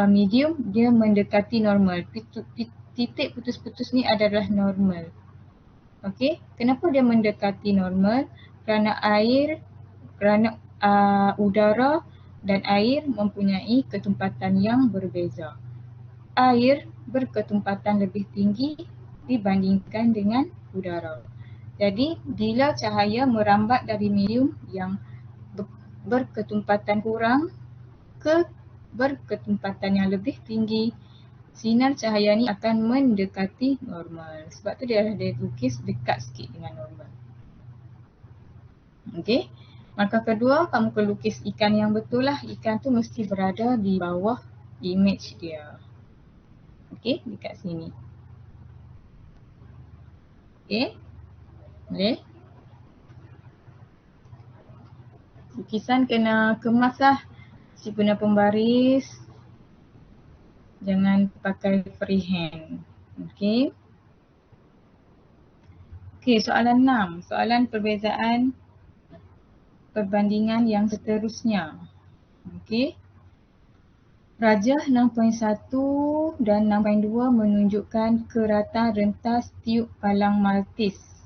medium, dia mendekati normal. Titik putus-putus ni adalah normal. Okey, kenapa dia mendekati normal? Kerana udara dan air mempunyai ketumpatan yang berbeza. Air berketumpatan lebih tinggi dibandingkan dengan udara. Jadi, bila cahaya merambat dari medium yang berketumpatan kurang ke berketumpatan yang lebih tinggi, sinar cahaya ni akan mendekati normal. Sebab tu dia lukis dekat sikit dengan normal. Okey. Markah kedua, kamu perlu lukis ikan yang betul lah. Ikan tu mesti berada di bawah image dia. Okey, dekat sini. Okey. Boleh? Lukisan kena kemas lah. Si guna pembaris. Jangan pakai freehand. Okey. Okey, soalan 6. Soalan perbezaan perbandingan yang seterusnya. Okey. Rajah 6.1 dan 6.2 menunjukkan kerata rentas tiub palang Maltese.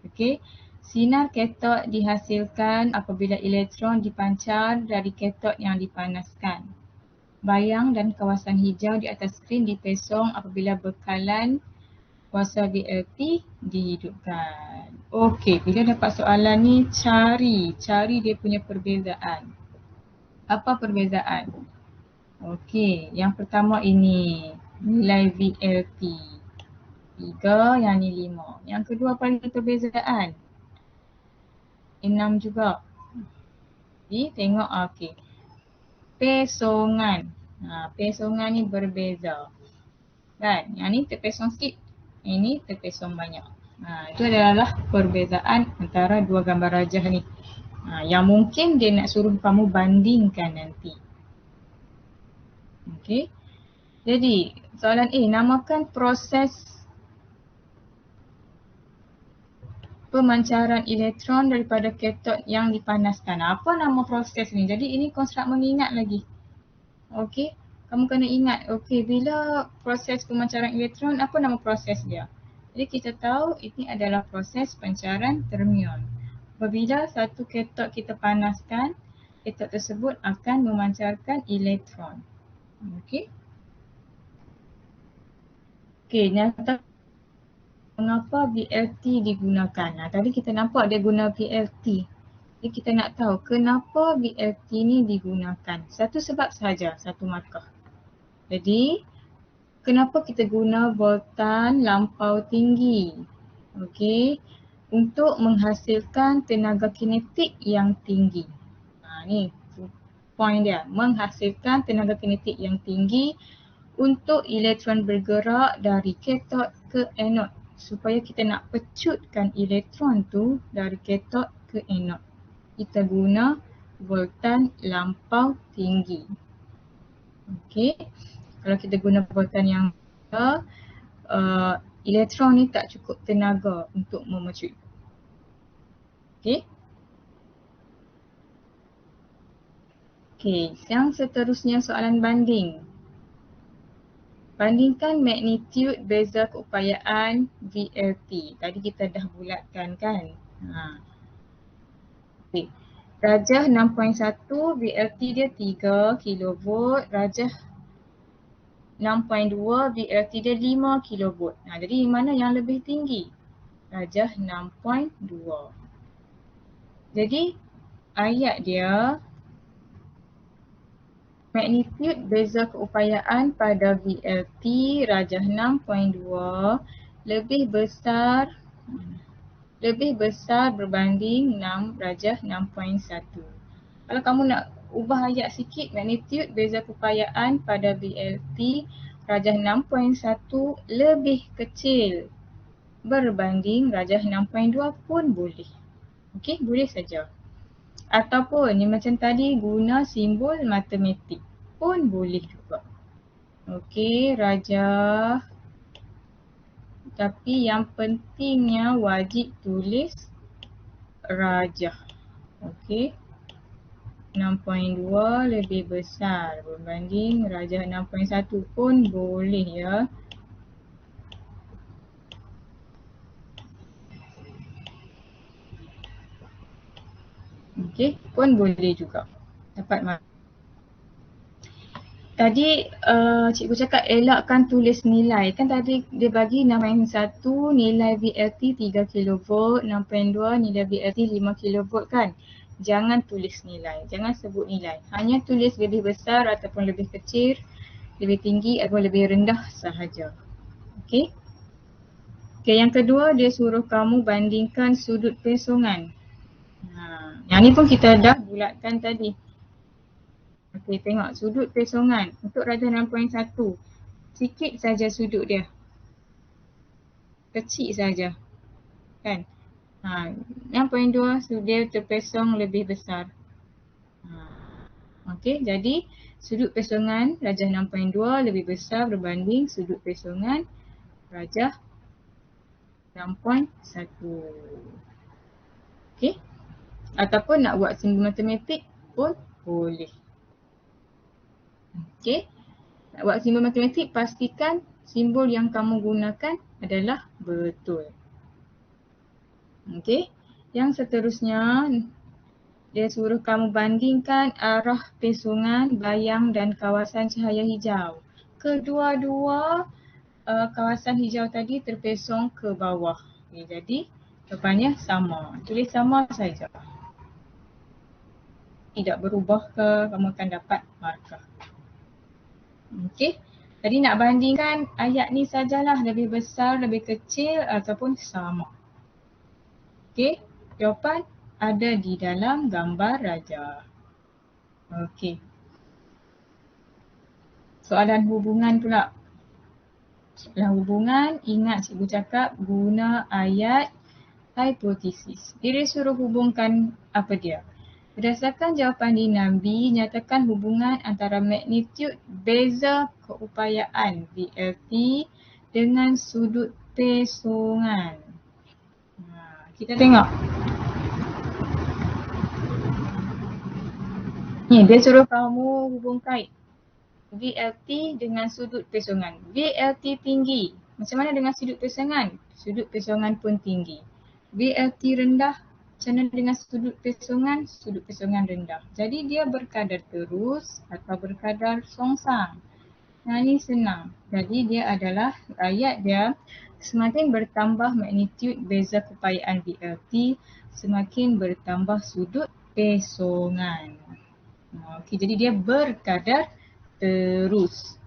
Okey. Sinar katot dihasilkan apabila elektron dipancar dari katot yang dipanaskan. Bayang dan kawasan hijau di atas skrin dipesong apabila bekalan kuasa VLT dihidupkan. Okey, bila dapat soalan ni cari dia punya perbezaan. Apa perbezaan? Okey, yang pertama ini nilai VLT 3, yang ni 5. Yang kedua apa lagi perbezaan? 6 juga. Jadi tengok, okey. Pesongan. Pesongan ni berbeza. Kan? Yang ni terpesong sikit. Ini terpesong banyak. Itu adalah perbezaan antara dua gambar rajah ni. Yang mungkin dia nak suruh kamu bandingkan nanti. Okey. Jadi, soalan A, namakan proses pemancaran elektron daripada katot yang dipanaskan. Apa nama proses ni? Jadi ini konstruk mengingat lagi. Okey, kamu kena ingat. Okey, bila proses pemancaran elektron, apa nama proses dia? Jadi kita tahu ini adalah proses pancaran termion. Apabila satu katot kita panaskan, katot tersebut akan memancarkan elektron. Okey. Okey, nyata mengapa VLT digunakan? Tadi kita nampak dia guna VLT. Jadi kita nak tahu kenapa VLT ni digunakan. Satu sebab sahaja, satu markah. Jadi kenapa kita guna voltan lampau tinggi? Okey, untuk menghasilkan tenaga kinetik yang tinggi. Ni point dia, menghasilkan tenaga kinetik yang tinggi untuk elektron bergerak dari kathod ke anod, supaya kita nak pecutkan elektron tu dari kathod ke anod. Kita guna voltan lampau tinggi. Okey, kalau kita guna voltan yang elektron ni tak cukup tenaga untuk memecut. Okey. Okey, yang seterusnya soalan banding. Bandingkan magnitude beza keupayaan VLT. Tadi kita dah bulatkan kan? Okey. Rajah 6.1, VLT dia 3 kV. Rajah 6.2, VLT dia 5 kV. Jadi mana yang lebih tinggi? Rajah 6.2. Jadi ayat dia, magnitude beza keupayaan pada VLT rajah 6.2 lebih besar berbanding 6 rajah 6.1. Kalau kamu nak ubah ayat sikit, magnitude beza keupayaan pada VLT rajah 6.1 lebih kecil berbanding rajah 6.2 pun boleh. Okey, boleh saja. Ataupun ni macam tadi guna simbol matematik pun boleh juga. Okey, rajah. Tapi yang pentingnya wajib tulis rajah. Okey. 6.2 lebih besar berbanding rajah 6.1 pun boleh ya. Okey, pun boleh juga. Dapat mark. Tadi cikgu cakap elakkan tulis nilai. Kan tadi dia bagi 6.1 nilai VLT 3 kV, 6.2 nilai VLT 5 kV kan. Jangan tulis nilai, jangan sebut nilai. Hanya tulis lebih besar ataupun lebih kecil, lebih tinggi ataupun lebih rendah sahaja. Okey. Okey, yang kedua dia suruh kamu bandingkan sudut pesongan. Yang ni pun kita dah bulatkan tadi. Okey, tengok sudut pesongan untuk rajah 6.1. Sikit saja sudut dia. Kecil saja. Kan? 6.2 dia terpesong lebih besar. Okey, jadi sudut pesongan rajah 6.2 lebih besar berbanding sudut pesongan rajah 6.1. Okey. Ataupun nak buat simbol matematik pun boleh. Okey. Nak buat simbol matematik, pastikan simbol yang kamu gunakan adalah betul. Okey. Yang seterusnya, dia suruh kamu bandingkan arah pesongan bayang dan kawasan cahaya hijau. Kedua-dua kawasan hijau tadi terpesong ke bawah. Okay, jadi jawapannya sama. Tulis sama saja. Tidak berubah ke, kamu akan dapat markah. Okey. Jadi nak bandingkan ayat ni sajalah, lebih besar, lebih kecil ataupun sama. Okey. Jawapan ada di dalam gambar rajah. Okey. Soalan hubungan pula. Soalan hubungan, ingat cikgu cakap guna ayat hipotesis. Dia suruh hubungkan apa dia? Berdasarkan jawapan di Nabi, nyatakan hubungan antara magnitude beza keupayaan VLT dengan sudut pesongan. Kita tengok. Ni dia suruh kamu hubung kait VLT dengan sudut pesongan. VLT tinggi. Macam mana dengan sudut pesongan? Sudut pesongan pun tinggi. VLT rendah. Macam mana dengan sudut pesongan rendah. Jadi dia berkadar terus atau berkadar songsang. Ini senang. Jadi dia adalah ayat dia, semakin bertambah magnitude beza keupayaan VLT, semakin bertambah sudut pesongan. Okey, jadi dia berkadar terus.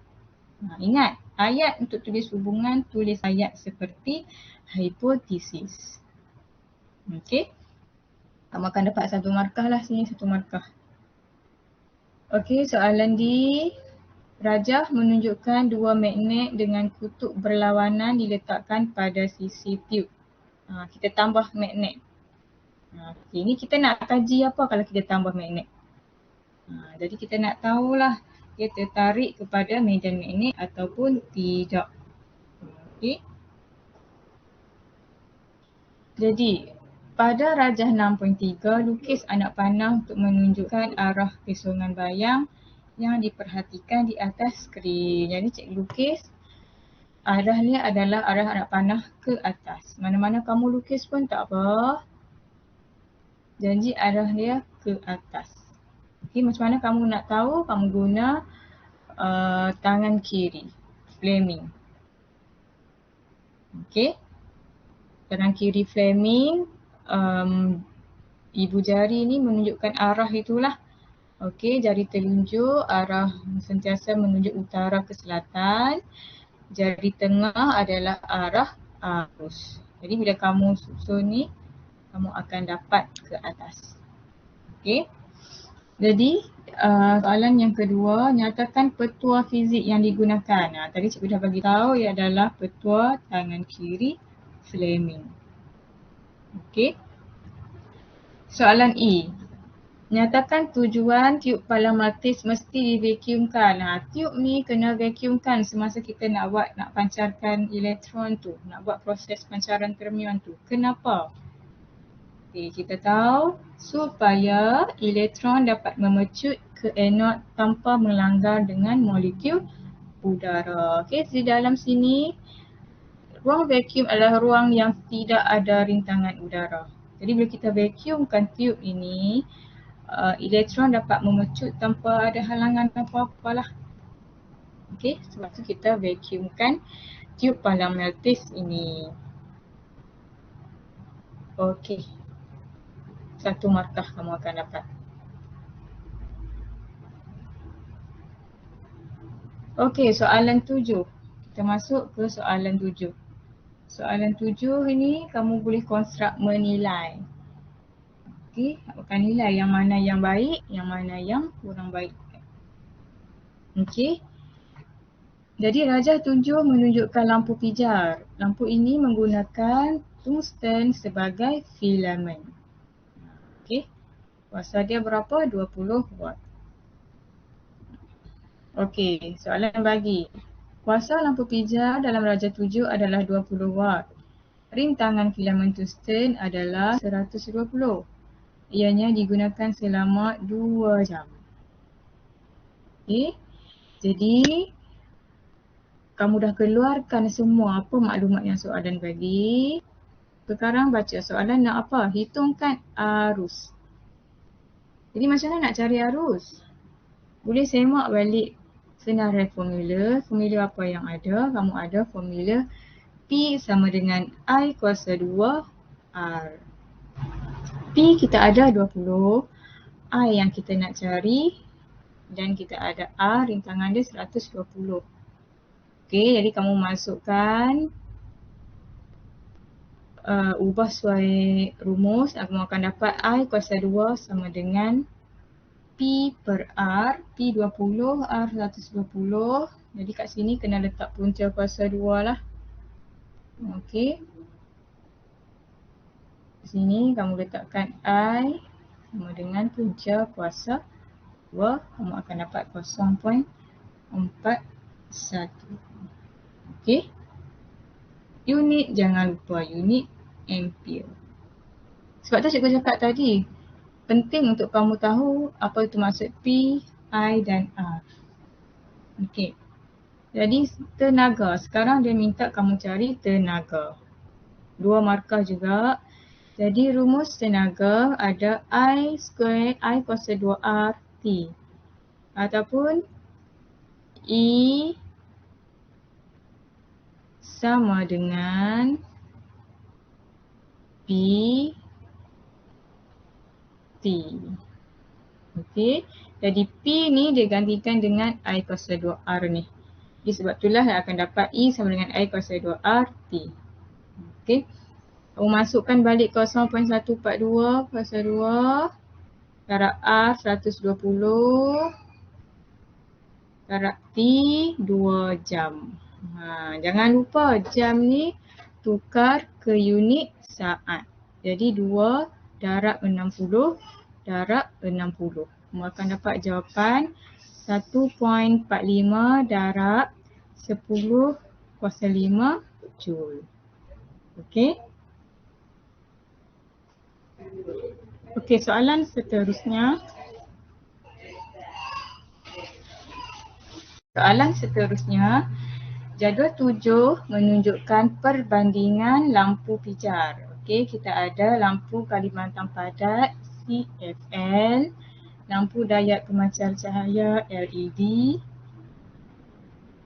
Ingat, ayat untuk tulis hubungan, tulis ayat seperti hipotesis. Okey. Kamu akan dapat 1 markah lah sini, 1 markah. Okey, soalan di rajah menunjukkan 2 magnet dengan kutub berlawanan diletakkan pada sisi tube. Kita tambah magnet. Okay, ni kita nak kaji apa kalau kita tambah magnet. Jadi kita nak tahulah dia tertarik kepada medan magnet ataupun tidak. Okay. Jadi pada rajah 6.3 lukis anak panah untuk menunjukkan arah kesongan bayang yang diperhatikan di atas skrin. Jadi cikgu lukis arahnya adalah arah anak panah ke atas. Mana-mana kamu lukis pun tak apa. Janji arah dia ke atas. Okay, macam mana kamu nak tahu? Kamu guna tangan kiri, flaming. Okay. Tangan kiri flaming, ibu jari ni menunjukkan arah itulah. Okey, jari telunjuk arah sentiasa menunjuk utara ke selatan. Jari tengah adalah arah arus. Jadi bila kamu susun ni, kamu akan dapat ke atas. Okey. Jadi soalan yang kedua, nyatakan petua fizik yang digunakan. Tadi cikgu dah bagi tahu ia adalah petua tangan kiri flaming. Okey. Soalan E. Nyatakan tujuan tiub palang meltis mesti divacuumkan. Tiub ni kena vacuumkan semasa kita nak pancarkan elektron tu, nak buat proses pancaran fermion tu. Kenapa? Okay, kita tahu supaya elektron dapat memecut ke anod tanpa melanggar dengan molekul udara. Okay, di dalam sini ruang vacuum adalah ruang yang tidak ada rintangan udara. Jadi bila kita vacuumkan tiub ini, elektron dapat memecut tanpa ada halangan apa-apalah. Okey, sebab tu kita vacuumkan tiub palang meltis ini. Okey. 1 markah kamu akan dapat. Okey, soalan 7. Kita masuk ke soalan 7. Soalan 7 ini kamu boleh konstruk menilai. Okey, akan nilai yang mana yang baik, yang mana yang kurang baik. Okey. Jadi rajah 7 menunjukkan lampu pijar. Lampu ini menggunakan tungsten sebagai filament. Okey. Kuasa dia berapa? 20 watt. Okey, soalan bagi. Kuasa lampu pijar dalam rajah 7 adalah 20 watt. Rintangan filament tungsten adalah 120. Ianya digunakan selama 2 jam. Okey. Jadi kamu dah keluarkan semua apa maklumat yang soalan bagi. Sekarang baca soalan nak apa? Hitungkan arus. Jadi macam mana nak cari arus? Boleh semak balik senarai formula. Formula apa yang ada? Kamu ada formula P sama dengan I kuasa 2 R. P kita ada 20, I yang kita nak cari dan kita ada R, rintangan dia 120. Okey, jadi kamu masukkan ubah suai rumus, kamu akan dapat I kuasa 2 sama dengan P per R, P 20, R 120. Jadi kat sini kena letak punca kuasa 2 lah. Okey. Sini kamu letakkan I sama dengan punca kuasa 2, kamu akan dapat 0.41. Okey. Unit jangan lupa, unit ampere. Sebab tu cikgu cakap tadi, penting untuk kamu tahu apa itu maksud P, I dan R. Okey. Jadi tenaga, sekarang dia minta kamu cari tenaga. 2 markah juga. Jadi rumus tenaga ada I square I kuasa 2R T ataupun E sama dengan P T. Okey. Jadi P ni digantikan dengan I kuasa 2R ni. Jadi sebab itulah akan dapat E sama dengan I kuasa 2RT. Okey. Kamu masukkan balik 0.142 kuasa 2 darab R 120 darab T 2 jam. Jangan lupa jam ni tukar ke unit saat. Jadi 2 darab 60 darab 60. Kamu akan dapat jawapan 1.45 darab 10 kuasa 5 Joule. Okey. Okey, soalan seterusnya. Soalan seterusnya, jadual 7 menunjukkan perbandingan lampu pijar. Okey, kita ada lampu Kalimantan padat CFL, lampu dayat pemancar cahaya LED,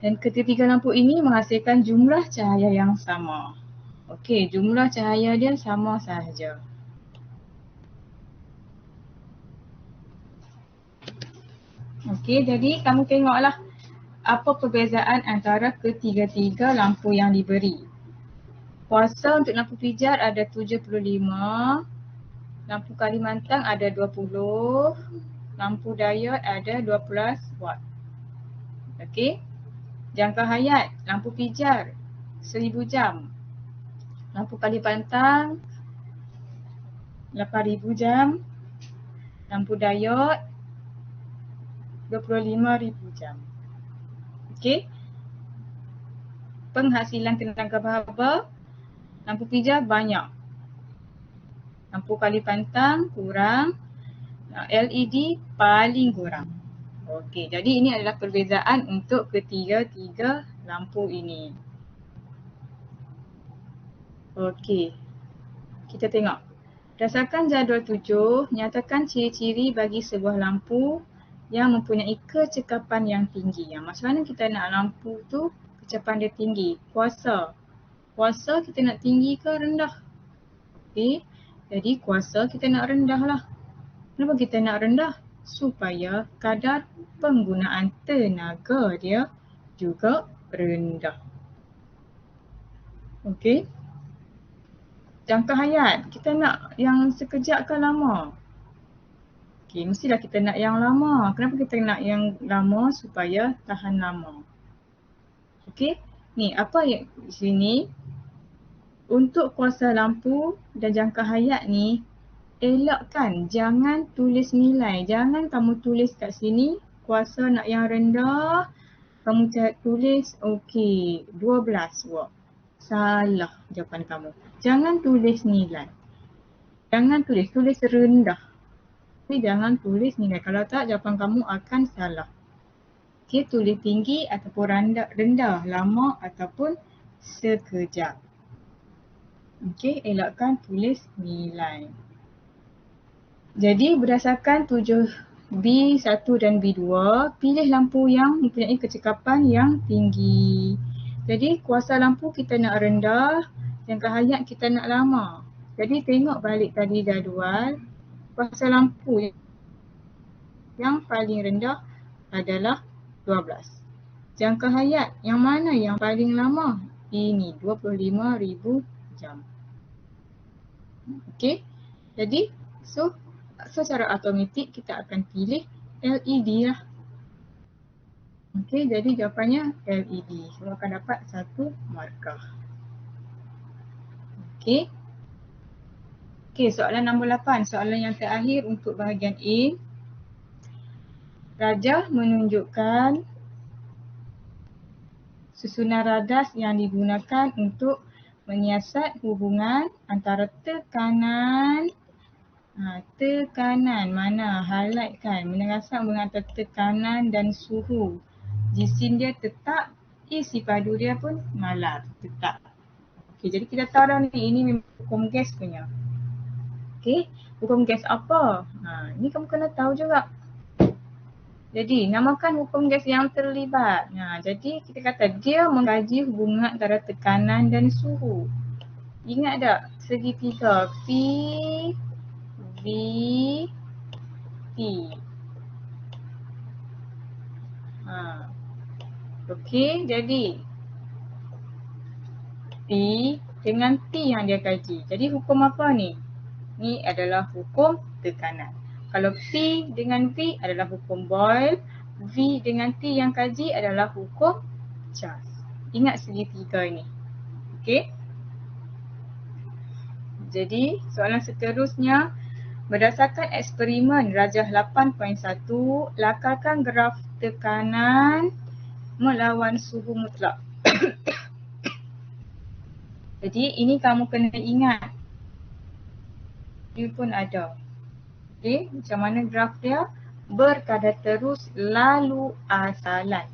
dan ketiga lampu ini menghasilkan jumlah cahaya yang sama. Okey, jumlah cahaya dia sama sahaja. Okey, jadi kamu tengoklah apa perbezaan antara ketiga-tiga lampu yang diberi. Kuasa untuk lampu pijar ada 75, lampu Kalimantan ada 20, lampu dayot ada 12 watt. Okey. Jangka hayat lampu pijar 1000 jam. Lampu Kalimantan 8000 jam. Lampu dayot 25000 jam. Okey. Penghasilan tenaga haba lampu pijar banyak. Lampu Kalimantan kurang. LED paling kurang. Okey, jadi ini adalah perbezaan untuk ketiga-tiga lampu ini. Okey, kita tengok. Berdasarkan jadual 7, nyatakan ciri-ciri bagi sebuah lampu yang mempunyai kecekapan yang tinggi. Macam mana kita nak lampu tu kecekapan dia tinggi? Kuasa. Kuasa kita nak tinggi ke rendah? Okey, jadi kuasa kita nak rendah lah. Kenapa kita nak rendah? Supaya kadar penggunaan tenaga dia juga rendah. Okey. Jangka hayat, kita nak yang sekejap ke lama? Okey, mestilah kita nak yang lama. Kenapa kita nak yang lama? Supaya tahan lama. Okey. Ni apa yang di sini? Untuk kuasa lampu dan jangka hayat ni, elakkan jangan tulis nilai. Jangan kamu tulis kat sini kuasa nak yang rendah, kamu tulis okey 12 watt. Salah jawapan kamu. Jangan tulis nilai. Jangan tulis rendah. Tapi jangan tulis nilai. Kalau tak jawapan kamu akan salah. Okey, tulis tinggi ataupun rendah, lama ataupun sekejap. Okey, elakkan tulis nilai. Jadi berdasarkan 7B1 dan B2, pilih lampu yang mempunyai kecekapan yang tinggi. Jadi kuasa lampu kita nak rendah, jangka hayat kita nak lama. Jadi tengok balik tadi jadual, kuasa lampu yang paling rendah adalah 12. Jangka hayat yang mana yang paling lama? Ini 25,000 jam. Okey, jadi secara automatik kita akan pilih LED lah. Okey, jadi jawapannya LED. Kamu akan dapat 1 markah. Okey. Okey, soalan nombor 8. Soalan yang terakhir untuk bahagian A. Rajah menunjukkan susunan radas yang digunakan untuk menyiasat hubungan antara tekanan mana? Highlight kan. Menyiasat hubungan antara tekanan dan suhu. Jisim dia tetap, isi padu dia pun malar, tetap. Okey, jadi kita tahu dah ni, ini memang hukum gas punya. Okey, hukum gas apa? Ni kamu kena tahu juga. Jadi, namakan hukum gas yang terlibat. Jadi kita kata dia mengkaji hubungan antara tekanan dan suhu. Ingat tak? Segitiga P, V, T. Okey, jadi P dengan T yang dia kaji. Jadi hukum apa ni? Ni adalah hukum tekanan. Kalau P dengan V adalah hukum Boyle, V dengan T yang kaji adalah hukum Charles. Ingat segitiga ni. Okey. Jadi soalan seterusnya, berdasarkan eksperimen Rajah 8.1, lakarkan graf tekanan melawan suhu mutlak. Jadi ini kamu kena ingat. Dia pun ada. Okey, macam mana graf dia? Berkadar terus lalu asalan.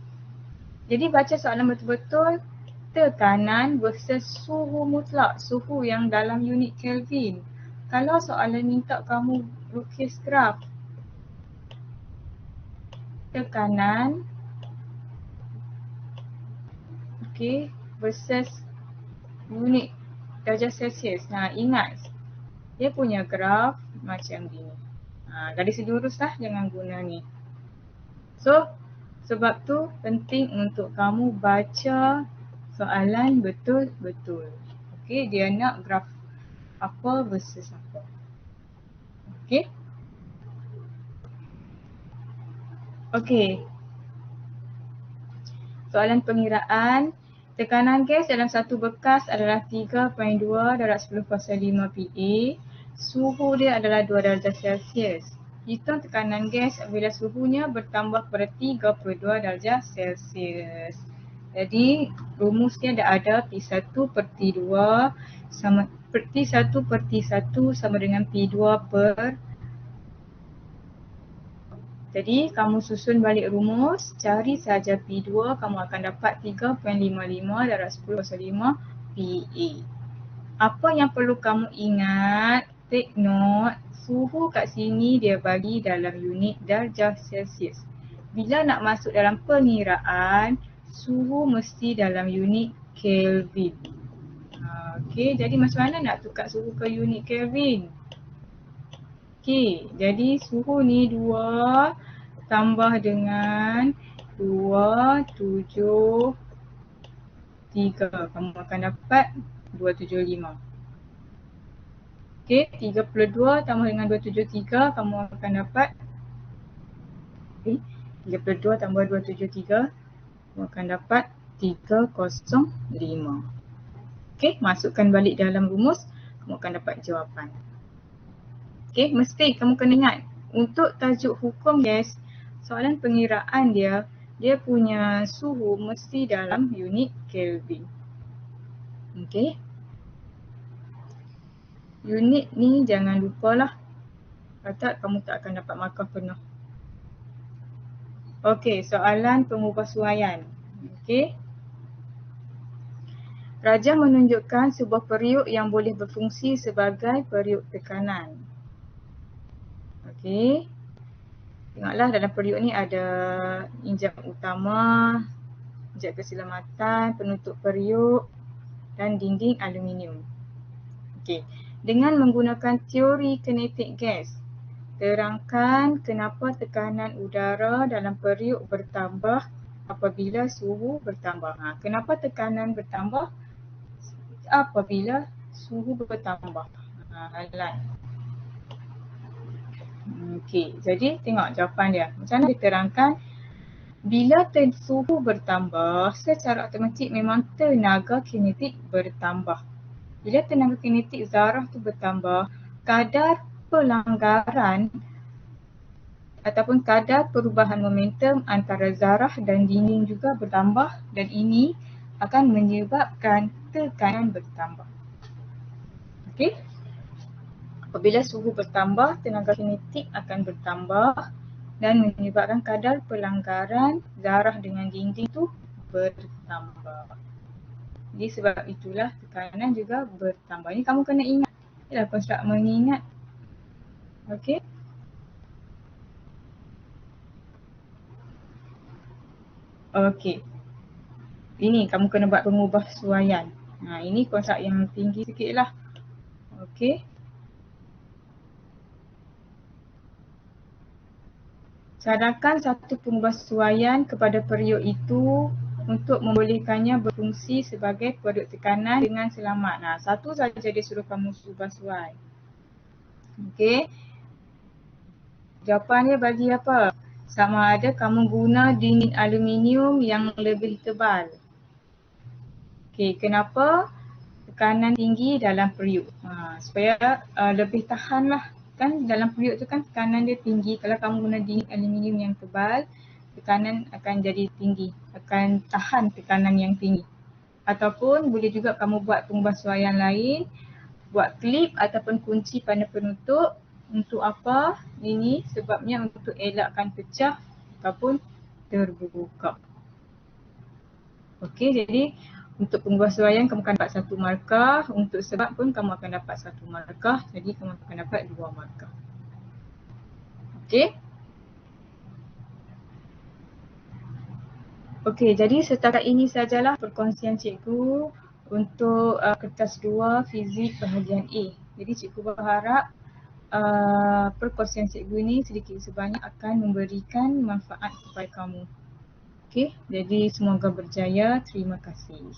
Jadi baca soalan betul-betul, tekanan versus suhu mutlak, suhu yang dalam unit Kelvin. Kalau soalan minta kamu lukis graf tekanan, okey, versus unit darjah Celsius. Nah, ingat dia punya graf macam gini. Garis lurus lah, jangan guna ni. So, sebab tu penting untuk kamu baca soalan betul-betul. Okey, dia nak graf apa versus apa. Okey. Okey. Soalan pengiraan. Tekanan gas dalam satu bekas adalah 3.2 darab 10 kuasa 5 PA. Suhu dia adalah 2 darjah Celsius. Hitung tekanan gas apabila suhunya bertambah pada 32 darjah Celsius. Jadi rumusnya dah ada P1 per T2 sama T1 per T1 sama dengan P2 per. Jadi kamu susun balik rumus, cari saja P2, kamu akan dapat 3.55 darab 10 kuasa 5 PA. Apa yang perlu kamu ingat, take note, suhu kat sini dia bagi dalam unit darjah Celsius. Bila nak masuk dalam pengiraan, suhu mesti dalam unit Kelvin. Okey, jadi macam mana nak tukar suhu ke unit Kelvin? Okey, jadi suhu ni 2 tambah dengan 273. Kamu akan dapat 275. Okey, 32 tambah dengan 273 kamu akan dapat 32 tambah 273 kamu akan dapat 305. Okey, masukkan balik dalam rumus, kamu akan dapat jawapan. Okey, mesti kamu kena ingat untuk tajuk hukum gas, soalan pengiraan dia punya suhu mesti dalam unit Kelvin. Okey. Unit ni jangan lupalah. Kalau tak kamu tak akan dapat markah penuh. Okey, soalan pengubahsuaian. Okey. Rajah menunjukkan sebuah periuk yang boleh berfungsi sebagai periuk tekanan. Okey. Tengoklah dalam periuk ni ada injap utama, injap keselamatan, penutup periuk dan dinding aluminium. Okey. Dengan menggunakan teori kinetik gas, terangkan kenapa tekanan udara dalam periuk bertambah apabila suhu bertambah. Kenapa tekanan bertambah apabila suhu bertambah? Halan. Okey, jadi tengok jawapan dia. Macam mana diterangkan? Bila suhu bertambah, secara automatik memang tenaga kinetik bertambah. Bila tenaga kinetik zarah tu bertambah, kadar pelanggaran ataupun kadar perubahan momentum antara zarah dan dinding juga bertambah dan ini akan menyebabkan tekanan bertambah. Okey? Apabila suhu bertambah, tenaga kinetik akan bertambah dan menyebabkan kadar pelanggaran zarah dengan dinding tu bertambah. Jadi sebab itulah tekanan juga bertambah. Ini kamu kena ingat. Ialah konstruk mengingat. Okey. Okey. Ini kamu kena buat pengubahsuaian. Ini konstruk yang tinggi sikit lah. Okey. Cadangkan satu pengubahsuaian kepada periuk itu untuk membolehkannya berfungsi sebagai produk tekanan dengan selamat. Nah, satu saja dia suruh kamu ubah suai. Okey. Jawapan dia bagi apa? Sama ada kamu guna dinding aluminium yang lebih tebal. Okey, kenapa? Tekanan tinggi dalam periuk. Supaya lebih tahan lah. Kan dalam periuk tu kan tekanan dia tinggi. Kalau kamu guna dinding aluminium yang tebal, tekanan akan jadi tinggi. Akan tahan tekanan yang tinggi. Ataupun boleh juga kamu buat pengubahsuaian lain. Buat klip ataupun kunci pada penutup. Untuk apa? Ini sebabnya untuk elakkan pecah ataupun terbuka. Okey, jadi untuk pengubahsuaian kamu akan dapat 1 markah. Untuk sebab pun kamu akan dapat 1 markah. Jadi kamu akan dapat 2 markah. Okey. Okey, jadi setakat ini sajalah perkongsian cikgu untuk kertas 2 fizik bahagian A. Jadi cikgu berharap perkongsian cikgu ini sedikit sebanyak akan memberikan manfaat kepada kamu. Okey, jadi semoga berjaya. Terima kasih.